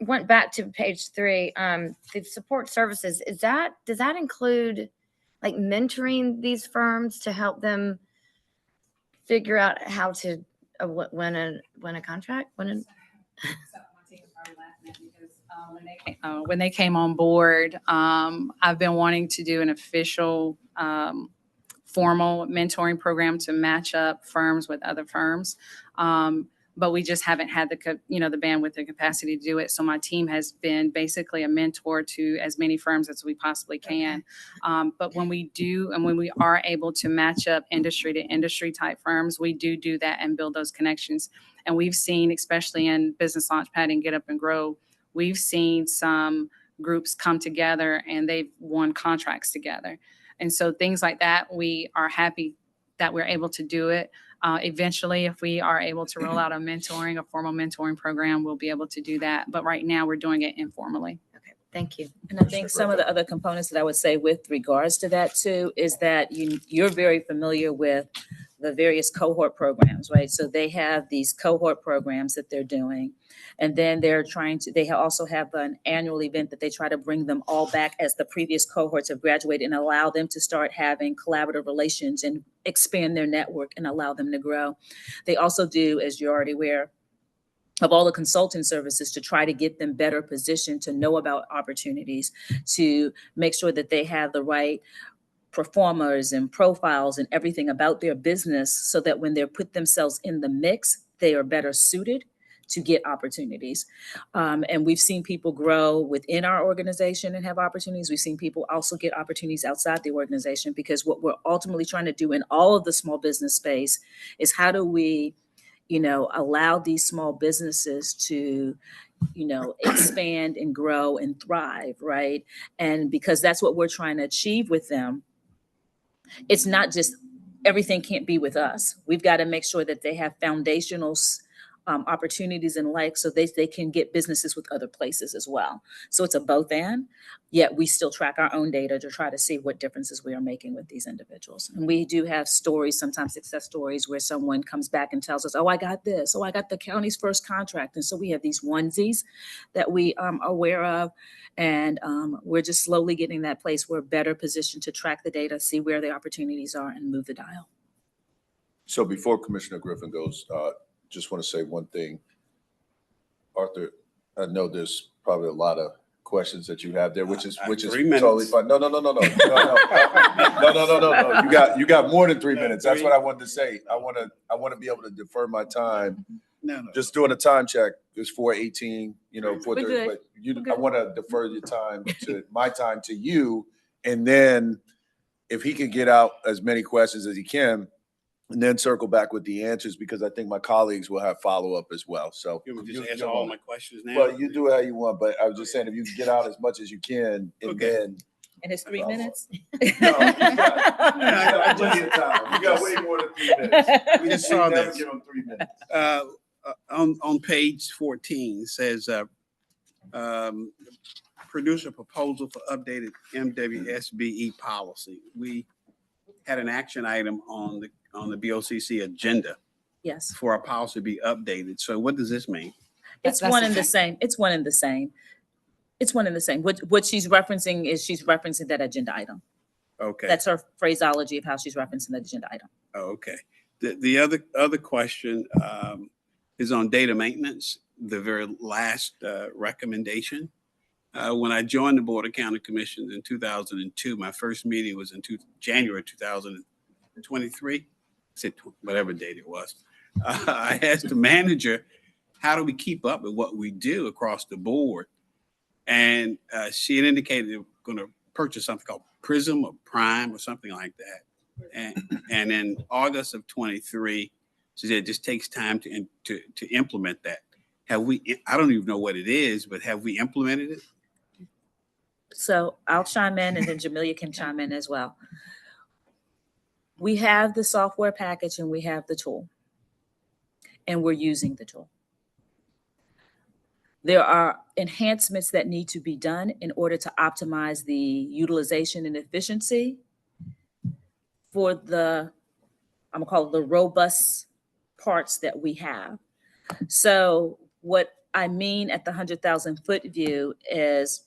went back to page 3, the support services, does that include like mentoring these firms to help them figure out how to win a contract? When they came on board, I've been wanting to do an official formal mentoring program to match up firms with other firms. But we just haven't had the bandwidth and capacity to do it. So my team has been basically a mentor to as many firms as we possibly can. But when we do, and when we are able to match up industry to industry type firms, we do that and build those connections. And we've seen, especially in Business Launchpad and Get Up and Grow, we've seen some groups come together and they've won contracts together. And so things like that, we are happy that we're able to do it. Eventually, if we are able to roll out a formal mentoring program, we'll be able to do that. But right now we're doing it informally. Okay, thank you. And I think some of the other components that I would say with regards to that too, is that you're very familiar with the various cohort programs, right? So they have these cohort programs that they're doing. And then they also have an annual event that they try to bring them all back as the previous cohorts have graduated and allow them to start having collaborative relations and expand their network and allow them to grow. They also do, as you're already aware, of all the consulting services to try to get them better positioned to know about opportunities, to make sure that they have the right performers and profiles and everything about their business so that when they put themselves in the mix, they are better suited to get opportunities. And we've seen people grow within our organization and have opportunities. We've seen people also get opportunities outside the organization, because what we're ultimately trying to do in all of the small business space is how do we, allow these small businesses to expand and grow and thrive, right? And because that's what we're trying to achieve with them, it's not just everything can't be with us. We've got to make sure that they have foundational opportunities in life so they can get businesses with other places as well. So it's a both and, yet we still track our own data to try to see what differences we are making with these individuals. And we do have stories, sometimes success stories, where someone comes back and tells us, oh, I got this. Oh, I got the county's first contract. And so we have these onesies that we are aware of. And we're just slowly getting that place where we're better positioned to track the data, see where the opportunities are, and move the dial. So before Commissioner Griffin goes, just want to say one thing. Arthur, I know there's probably a lot of questions that you have there, which is 3 minutes. totally fine. No. You got more than 3 minutes. That's what I wanted to say. I want to be able to defer my time. No. Just doing a time check. It's 4:18, We're 4:30, good. but I good. want to defer your time to my time to you. And then if he can get out as many questions as he can, and then circle back with the answers, because I think my colleagues will have follow-up as well. So You want me to just you answer all my questions now? well, you do how you want, but I was just saying, if you can get out as much as you can, and Okay. then. And it's 3 Follow up. minutes? No, you got plenty of time. You got way more than 3 minutes. We just saw never this. give them 3 minutes. On page 14, it says, produce a proposal for updated MWSBE policy. We had an action item on the BOCC agenda Yes. for our policy to be updated. So what does this mean? It's That's one the and the same. same. It's one and the same. It's one and the same. What she's referencing is she's referencing that agenda item. Okay. That's her phraseology of how she's referencing the agenda item. Oh, okay. The other question is on data maintenance, the very last recommendation. When I joined the Board of County Commissions in 2002, my first meeting was in January 2023, whatever date it was. I asked the manager, how do we keep up with what we do across the board? And she had indicated they were going to purchase something called Prism or Prime or something like that. And in August of 23, she said it just takes time to implement that. Have we, I don't even know what it is, but have we implemented it? So I'll chime in and then Jamelia can chime in as well. We have the software package and we have the tool. And we're using the tool. There are enhancements that need to be done in order to optimize the utilization and efficiency for the, I'm gonna call it the robust parts that we have. So what I mean at the 100,000 foot view is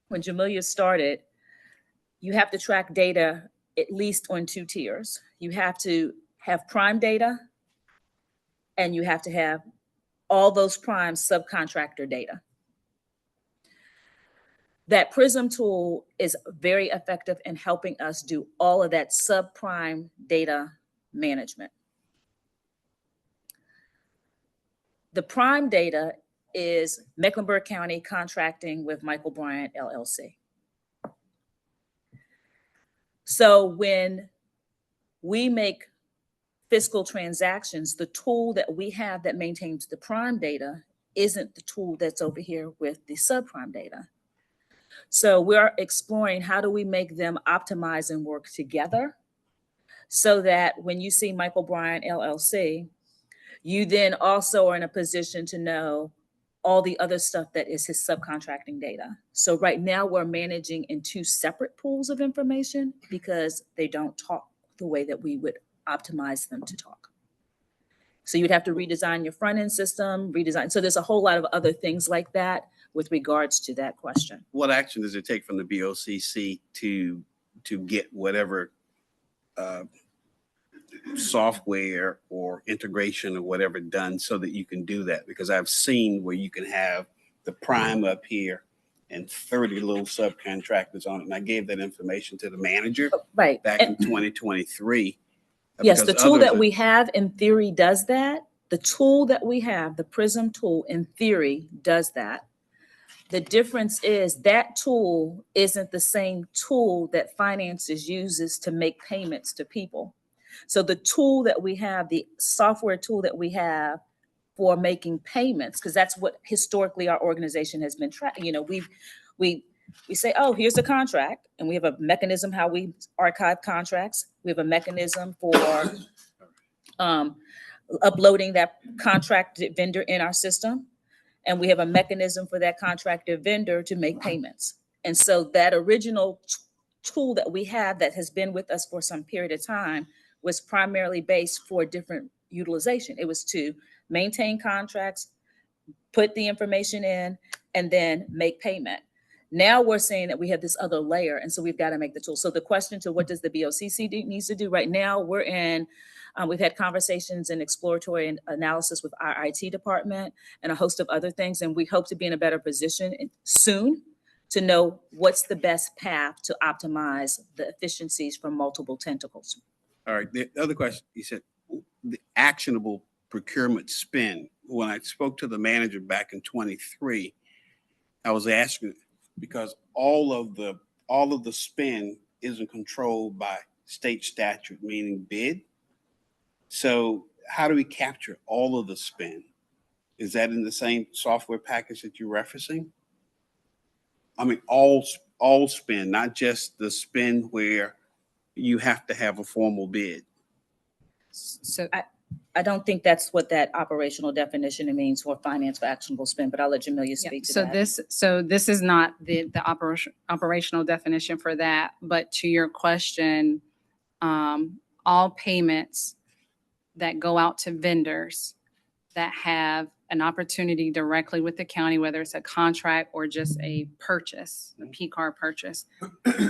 when Jamelia started, you have to track data at least on 2 tiers. You have to have prime data and you have to have all those prime subcontractor data. That Prism tool is very effective in helping us do all of that subprime data management. The prime data is Mecklenburg County contracting with Michael Bryant LLC. So when we make fiscal transactions, the tool that we have that maintains the prime data isn't the tool that's over here with the subprime data. So we're exploring how do we make them optimize and work together so that when you see Michael Bryant LLC, you then also are in a position to know all the other stuff that is his subcontracting data. So right now we're managing in 2 separate pools of information because they don't talk the way that we would optimize them to talk. So you'd have to redesign your front end system, redesign. So there's a whole lot of other things like that with regards to that question. What action does it take from the BOCC to get whatever software or integration or whatever done so that you can do that? Because I've seen where you can have the prime up here and 30 little subcontractors on it. And I gave that information to the manager Right. back in 2023. Yes, the because tool others that are- we have in theory does that. The tool that we have, the Prism tool in theory does that. The difference is that tool isn't the same tool that finances uses to make payments to people. So the tool that we have, the software tool that we have for making payments, because that's what historically our organization has been tracking. You know, we say, oh, here's the contract, and we have a mechanism how we archive contracts. We have a mechanism for uploading that contracted vendor in our system. And we have a mechanism for that contracted vendor to make payments. And so that original tool that we have that has been with us for some period of time was primarily based for different utilization. It was to maintain contracts, put the information in, and then make payment. Now we're saying that we have this other layer, and so we've got to make the tool. So the question to what does the BOCC needs to do right now, we've had conversations and exploratory analysis with our IT department and a host of other things, and we hope to be in a better position soon to know what's the best path to optimize the efficiencies from multiple tentacles. All right, the other question, you said the actionable procurement spend. When I spoke to the manager back in 23, I was asking, because all of the spend isn't controlled by state statute, meaning bid. So how do we capture all of the spend? Is that in the same software package that you're referencing? I mean, all spend, not just the spend where you have to have a formal bid. So I don't think that's what that operational definition means for finance for actionable spend, but I'll let Jamelia speak to that. So this is not the operational definition for that, but to your question, all payments that go out to vendors that have an opportunity directly with the county, whether it's a contract or just a purchase, a P-card purchase,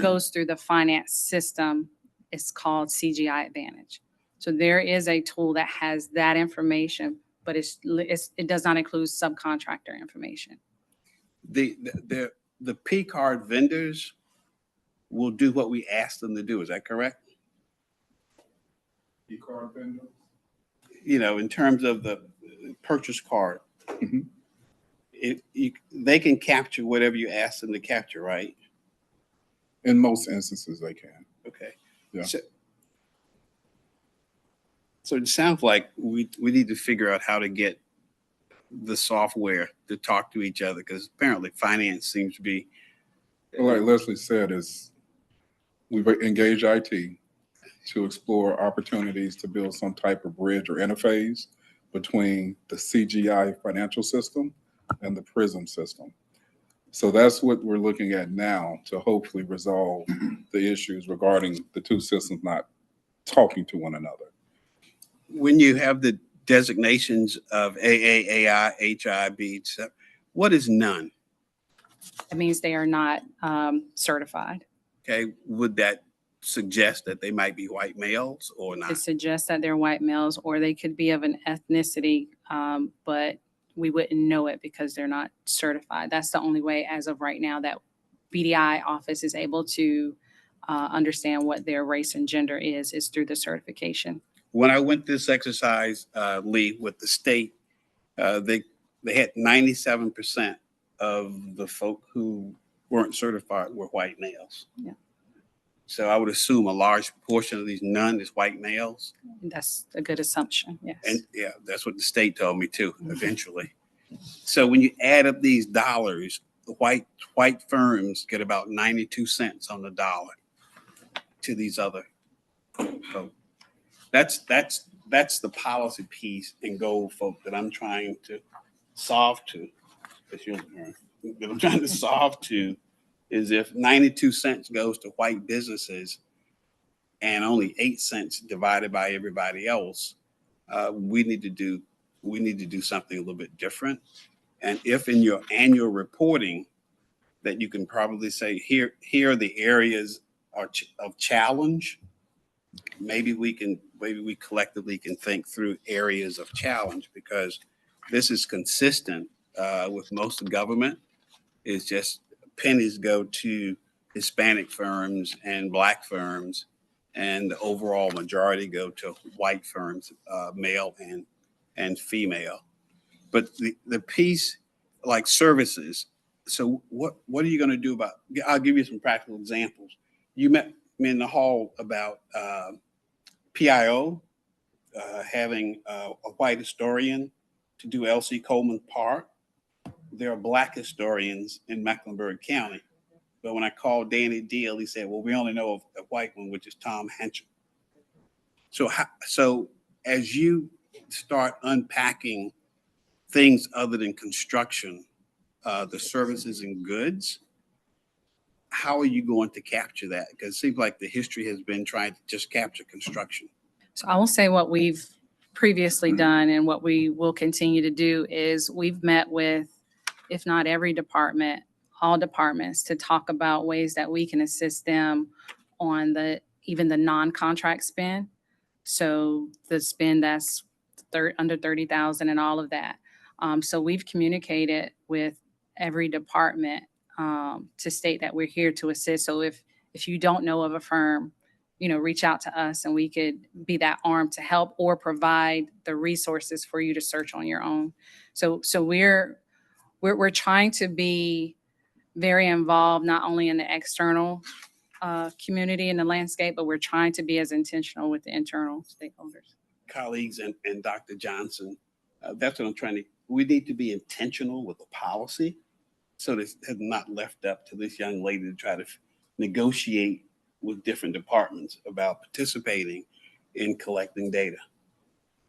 goes through the finance system. It's called CGI Advantage. So there is a tool that has that information, but it does not include subcontractor information. The P-card vendors will do what we ask them to do. Is that correct? P-card vendor? You know, in terms of the purchase card, they can capture whatever you ask them to capture, right? In most instances, they can. Okay. Yeah. So it sounds like we need to figure out how to get the software to talk to each other, because apparently finance seems to be. Well, like Leslie said, we've engaged IT to explore opportunities to build some type of bridge or interface between the CGI financial system and the PRISM system. So that's what we're looking at now to hopefully resolve the issues regarding the two systems not talking to one another. When you have the designations of AA, AI, HIB, what is none? That means they are not certified. Okay, would that suggest that they might be white males or not? It suggests that they're white males, or they could be of an ethnicity, but we wouldn't know it because they're not certified. That's the only way as of right now that BDI office is able to understand what their race and gender is through the certification. When I went this exercise, Lee, with the state, they had 97% of the folk who weren't certified were white males. Yeah. So I would assume a large portion of these none is white males. That's a good assumption, yes. And yeah, that's what the state told me too, eventually. So when you add up these dollars, the white firms get about 92 cents on the dollar to these other. So that's the policy piece and goal, folk, that I'm trying to solve to. That I'm trying to solve to is if 92 cents goes to white businesses and only 8 cents divided by everybody else, we need to do something a little bit different. And if in your annual reporting that you can probably say, here are the areas of challenge, maybe we collectively can think through areas of challenge, because this is consistent with most of government. It's just pennies go to Hispanic firms and Black firms, and the overall majority go to white firms, male and female. But the piece like services, so what are you going to do about, I'll give you some practical examples. You met me in the hall about PIO having a white historian to do L.C. Coleman Park. There are Black historians in Mecklenburg County. But when I called Danny Deal, he said, well, we only know of a white one, which is Tom Henchel. So as you start unpacking things other than construction, the services and goods, how are you going to capture that? Because it seems like the history has been trying to just capture construction. So I will say what we've previously done and what we will continue to do is we've met with, if not every department, all departments to talk about ways that we can assist them on even the non-contract spend. So the spend that's under 30,000 and all of that. So we've communicated with every department to state that we're here to assist. So if you don't know of a firm, reach out to us and we could be that arm to help or provide the resources for you to search on your own. So we're trying to be very involved, not only in the external community and the landscape, but we're trying to be as intentional with the internal stakeholders. Colleagues and Dr. Johnson, that's what I'm trying to, we need to be intentional with the policy. So this has not left up to this young lady to try to negotiate with different departments about participating in collecting data.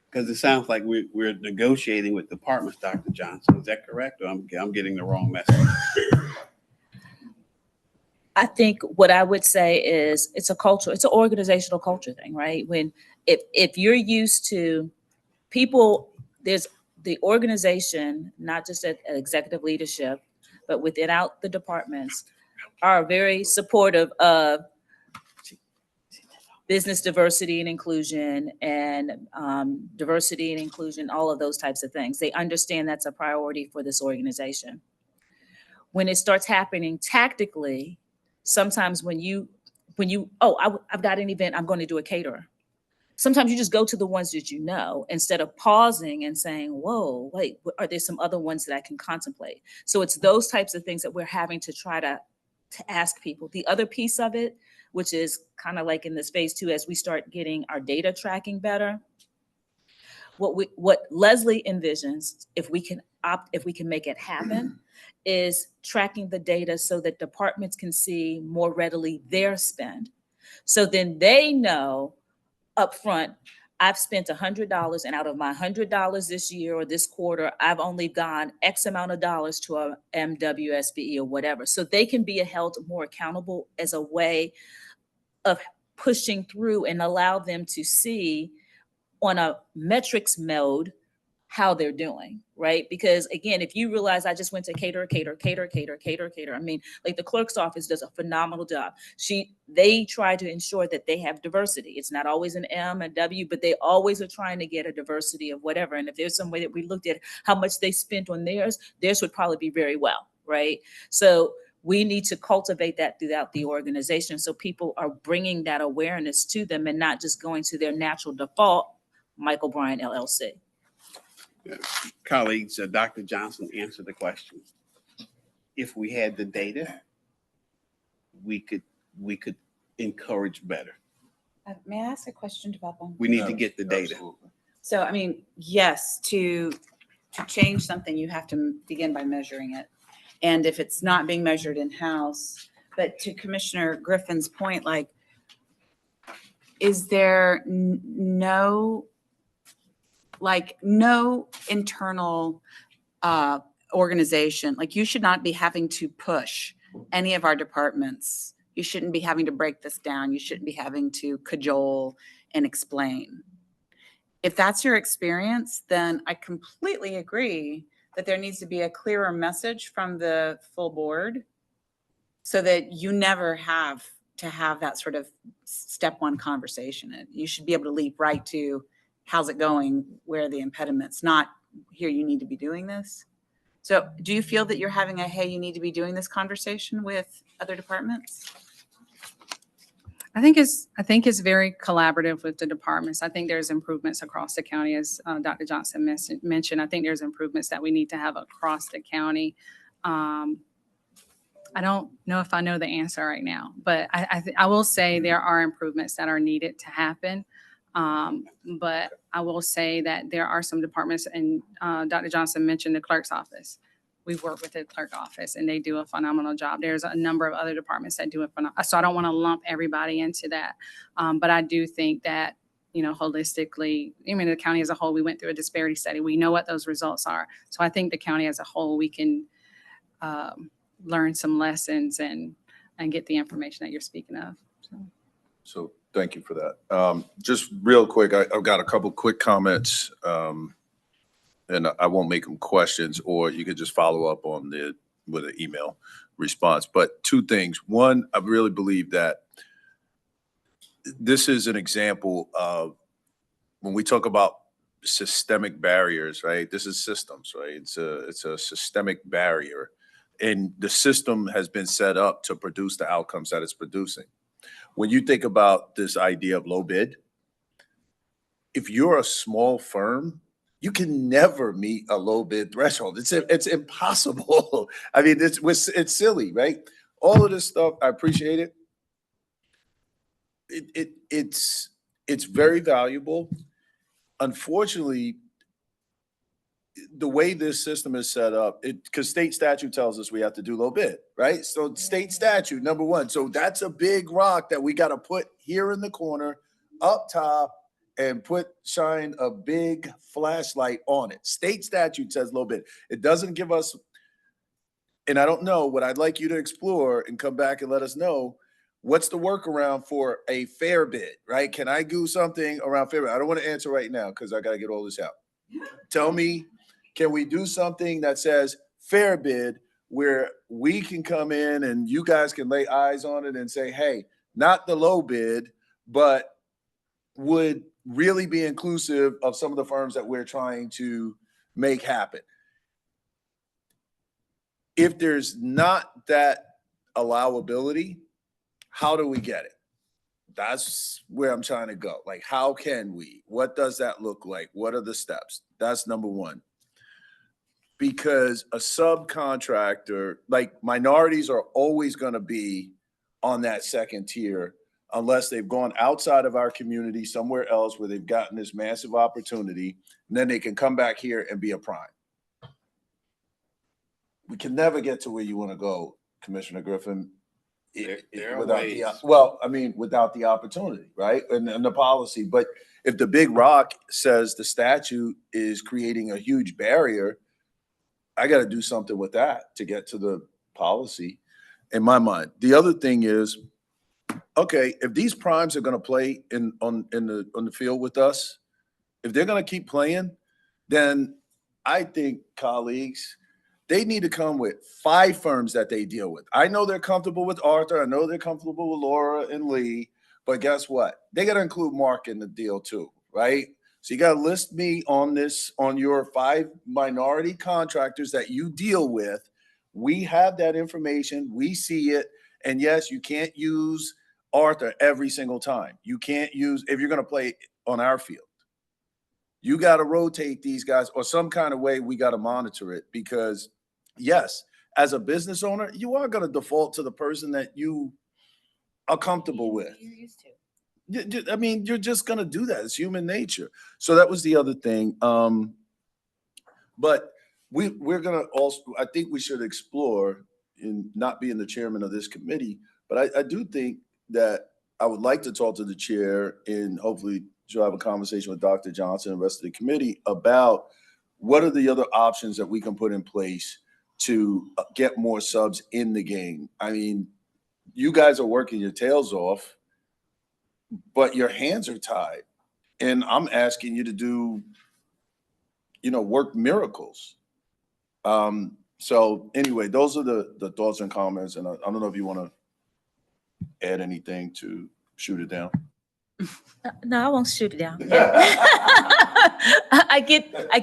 Because it sounds like we're negotiating with departments, Dr. Johnson. Is that correct? Or I'm getting the wrong message? I think what I would say is it's an organizational culture thing, right? If you're used to people, there's the organization, not just at executive leadership, but within out the departments are very supportive of business diversity and inclusion and diversity and inclusion, all of those types of things. They understand that's a priority for this organization. When it starts happening tactically, sometimes I've got an event, I'm going to do a caterer. Sometimes you just go to the ones that you know, instead of pausing and saying, whoa, wait, are there some other ones that I can contemplate? So it's those types of things that we're having to try to ask people. The other piece of it, which is kind of like in this phase 2, as we start getting our data tracking better, what Leslie envisions, if we can make it happen, is tracking the data so that departments can see more readily their spend. So then they know upfront, I've spent $100, and out of my $100 this year or this quarter, I've only gone X amount of dollars to a MWSBE or whatever. So they can be held more accountable as a way of pushing through and allow them to see on a metrics mode how they're doing, right? Because again, if you realize I just went to cater, I mean, like the clerk's office does a phenomenal job. They try to ensure that they have diversity. It's not always an M and W, but they always are trying to get a diversity of whatever. And if there's some way that we looked at how much they spent on theirs would probably be very well, right? So we need to cultivate that throughout the organization so people are bringing that awareness to them and not just going to their natural default, Michael Bryan LLC. Colleagues, Dr. Johnson answered the question. If we had the data, we could encourage better. May I ask a question about them? We need to get the data. Absolutely. So, I mean, yes, to change something, you have to begin by measuring it. And if it's not being measured in-house, but to Commissioner Griffin's point, like, is there no internal organization, like you should not be having to push any of our departments. You shouldn't be having to break this down. You shouldn't be having to cajole and explain. If that's your experience, then I completely agree that there needs to be a clearer message from the full board so that you never have to have that sort of step one conversation. You should be able to leap right to how's it going, where are the impediments, not here, you need to be doing this. So do you feel that you're having a, hey, you need to be doing this conversation with other departments? I think it's very collaborative with the departments. I think there's improvements across the county, as Dr. Johnson mentioned. I think there's improvements that we need to have across the county. I don't know if I know the answer right now, but I will say there are improvements that are needed to happen. But I will say that there are some departments, and Dr. Johnson mentioned the clerk's office. We work with the clerk office and they do a phenomenal job. There's a number of other departments that do it. So I don't want to lump everybody into that. But I do think that, holistically, the county as a whole, we went through a disparity study. We know what those results are. So I think the county as a whole, we can learn some lessons and get the information that you're speaking of. So thank you for that. Just real quick, I've got a couple quick comments, and I won't make them questions, or you could just follow up on the with an email response. But two things. One, I really believe that this is an example of when we talk about systemic barriers, right? This is systems, right? It's a systemic barrier, and the system has been set up to produce the outcomes that it's producing. When you think about this idea of low bid, if you're a small firm, you can never meet a low bid threshold. It's impossible. I mean, it's silly, right? All of this stuff, I appreciate it. It's very valuable. Unfortunately, the way this system is set up, because state statute tells us we have to do low bid, right? So state statute, number one. So that's a big rock that we got to put here in the corner, up top, and shine a big flashlight on it. State statute says low bid. It doesn't give us, and I don't know, what I'd like you to explore and come back and let us know, what's the workaround for a fair bid, right? Can I do something around fair bid? I don't want to answer right now because I got to get all this out. Tell me, can we do something that says fair bid where we can come in and you guys can lay eyes on it and say, hey, not the low bid, but would really be inclusive of some of the firms that we're trying to make happen? If there's not that allowability, how do we get it? That's where I'm trying to go. Like, how can we? What does that look like? What are the steps? That's number one. Because a subcontractor, like minorities are always going to be on that second tier unless they've gone outside of our community somewhere else where they've gotten this massive opportunity, and then they can come back here and be a prime. We can never get to where you want to go, Commissioner Griffin, without the opportunity, right? And the policy. But if the big rock says the statute is creating a huge barrier, I got to do something with that to get to the policy in my mind. The other thing is, okay, if these primes are going to play on the field with us, if they're going to keep playing, then I think, colleagues, they need to come with 5 firms that they deal with. I know they're comfortable with Arthur. I know they're comfortable with Laura and Lee, but guess what? They got to include Mark in the deal too, right? So you got to list me on your 5 minority contractors that you deal with. We have that information. We see it. And yes, you can't use Arthur every single time. You can't use, if you're going to play on our field, you got to rotate these guys or some kind of way. We got to monitor it because yes, as a business owner, you are going to default to the person that you are comfortable with. You're used to. I mean, you're just going to do that. It's human nature. So that was the other thing. But we're going to also, I think we should explore, in not being the chairman of this committee, but I do think that I would like to talk to the chair and hopefully she'll have a conversation with Dr. Johnson and the rest of the committee about what are the other options that we can put in place to get more subs in the game. I mean, you guys are working your tails off, but your hands are tied. And I'm asking you to do, work miracles. So anyway, those are the thoughts and comments. And I don't know if you want to add anything to shoot it down. No, I won't shoot it down. I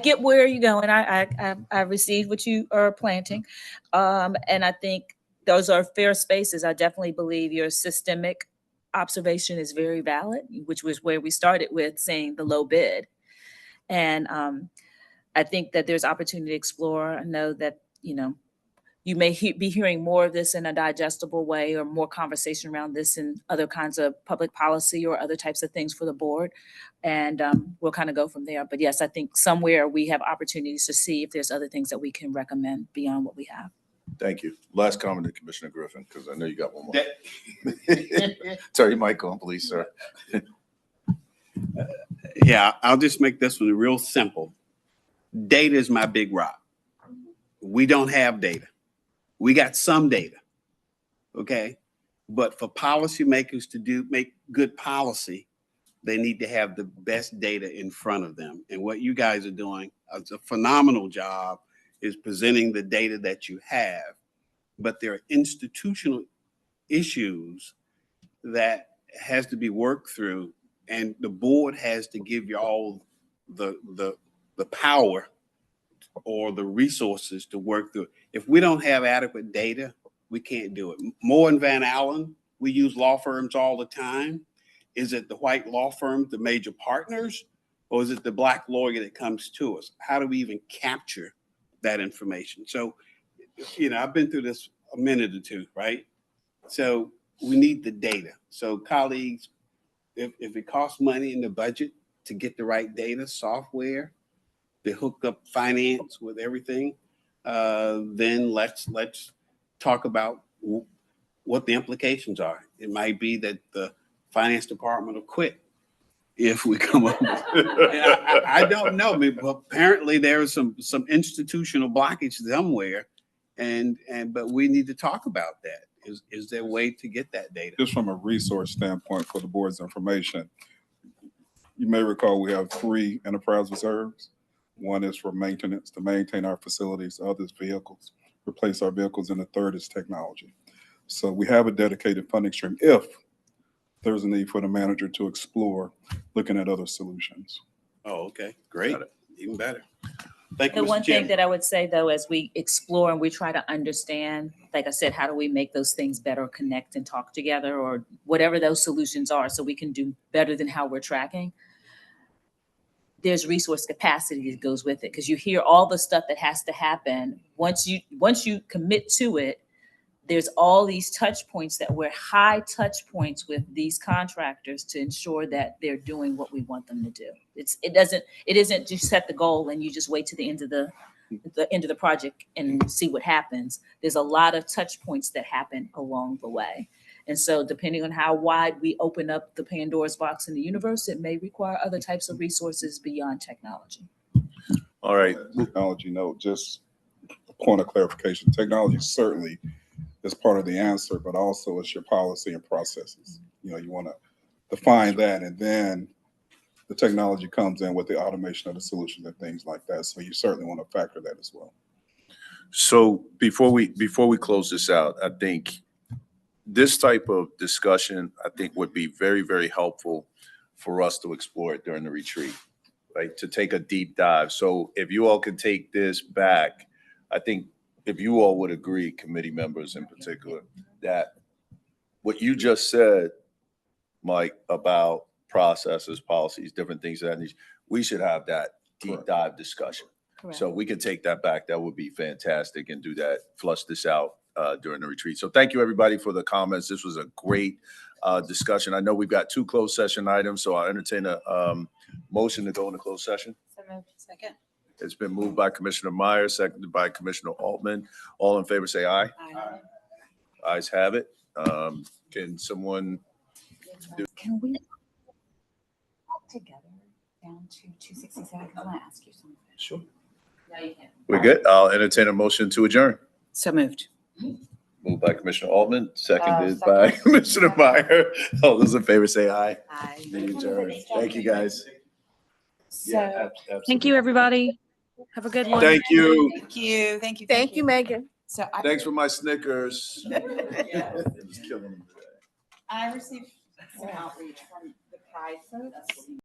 get where you're going. I received what you are planting. And I think those are fair spaces. I definitely believe your systemic observation is very valid, which was where we started with saying the low bid. And I think that there's opportunity to explore. I know that, you may be hearing more of this in a digestible way or more conversation around this in other kinds of public policy or other types of things for the board. And we'll kind of go from there. But yes, I think somewhere we have opportunities to see if there's other things that we can recommend beyond what we have. Thank you. Last comment to Commissioner Griffin, because I know you got one more. Turn your mic on, please, sir. Yeah, I'll just make this one real simple. Data is my big rock. We don't have data. We got some data, okay? But for policymakers to make good policy, they need to have the best data in front of them. And what you guys are doing is a phenomenal job is presenting the data that you have. but there are institutional issues that has to be worked through, and the board has to give you all the power or the resources to work through it. If we don't have adequate data, we can't do it. Moore and Van Allen, we use law firms all the time. Is it the white law firms, the major partners, or is it the black lawyer that comes to us? How do we even capture that information? So, I've been through this a minute or two, right? So we need the data. So colleagues, if it costs money in the budget to get the right data, software, to hook up finance with everything, then let's talk about what the implications are. It might be that the finance department will quit if we come up with I don't know. But apparently there is some institutional blockage somewhere, but we need to talk about that. Is there a way to get that data? Just from a resource standpoint for the board's information, you may recall we have 3 enterprise reserves. One is for maintenance, to maintain our facilities. The other is vehicles, replace our vehicles, and the third is technology. So we have a dedicated funding stream if there's a need for the manager to explore looking at other solutions. Oh, okay, great, even better. Thank you, The Mr. one thing Chairman. that I would say, though, as we explore and we try to understand, like I said, how do we make those things better, connect and talk together, or whatever those solutions are, so we can do better than how we're tracking. There's resource capacity that goes with it, because you hear all the stuff that has to happen. Once you commit to it, there's all these touch points that we're high touch points with these contractors to ensure that they're doing what we want them to do. It isn't just set the goal and you just wait to the end of the project and see what happens. There's a lot of touch points that happen along the way. And so depending on how wide we open up the Pandora's box in the universe, it may require other types of resources beyond technology. All right. Technology note, just a point of clarification. Technology certainly is part of the answer, but also it's your policy and processes. You want to define that, and then the technology comes in with the automation of the solutions and things like that. So you certainly want to factor that as well. So before we close this out, I think this type of discussion, I think, would be very, very helpful for us to explore it during the retreat, right? To take a deep dive. So if you all can take this back, I think if you all would agree, committee members in particular, that what you just said, Mike, about processes, policies, different things of that nature, we should have that deep dive discussion. Correct. So we can take that back. That would be fantastic, and do that, flush this out during the retreat. So thank you, everybody, for the comments. This was a great discussion. I know we've got 2 closed session items, so I'll entertain a motion to go into closed session. So moved. Second. It's been moved by Commissioner Myers, seconded by Commissioner Altman. All in favor, say aye. Aye. Ayes have it. Can someone Can we talk together down to 267? I want to ask you something. Sure. No, you can't. We're good. I'll entertain a motion to adjourn. So moved. Moved by Commissioner Altman, seconded second. by Commissioner Meyer. All those in favor say aye. Aye. Meeting adjourned. Thank you, guys. So, Thank you, everybody. Have a good one. Thank you. thank you. Thank you. Thank you, Megan. So Thanks for my Snickers. It was killing me today. I received some outreach from the Pride folks.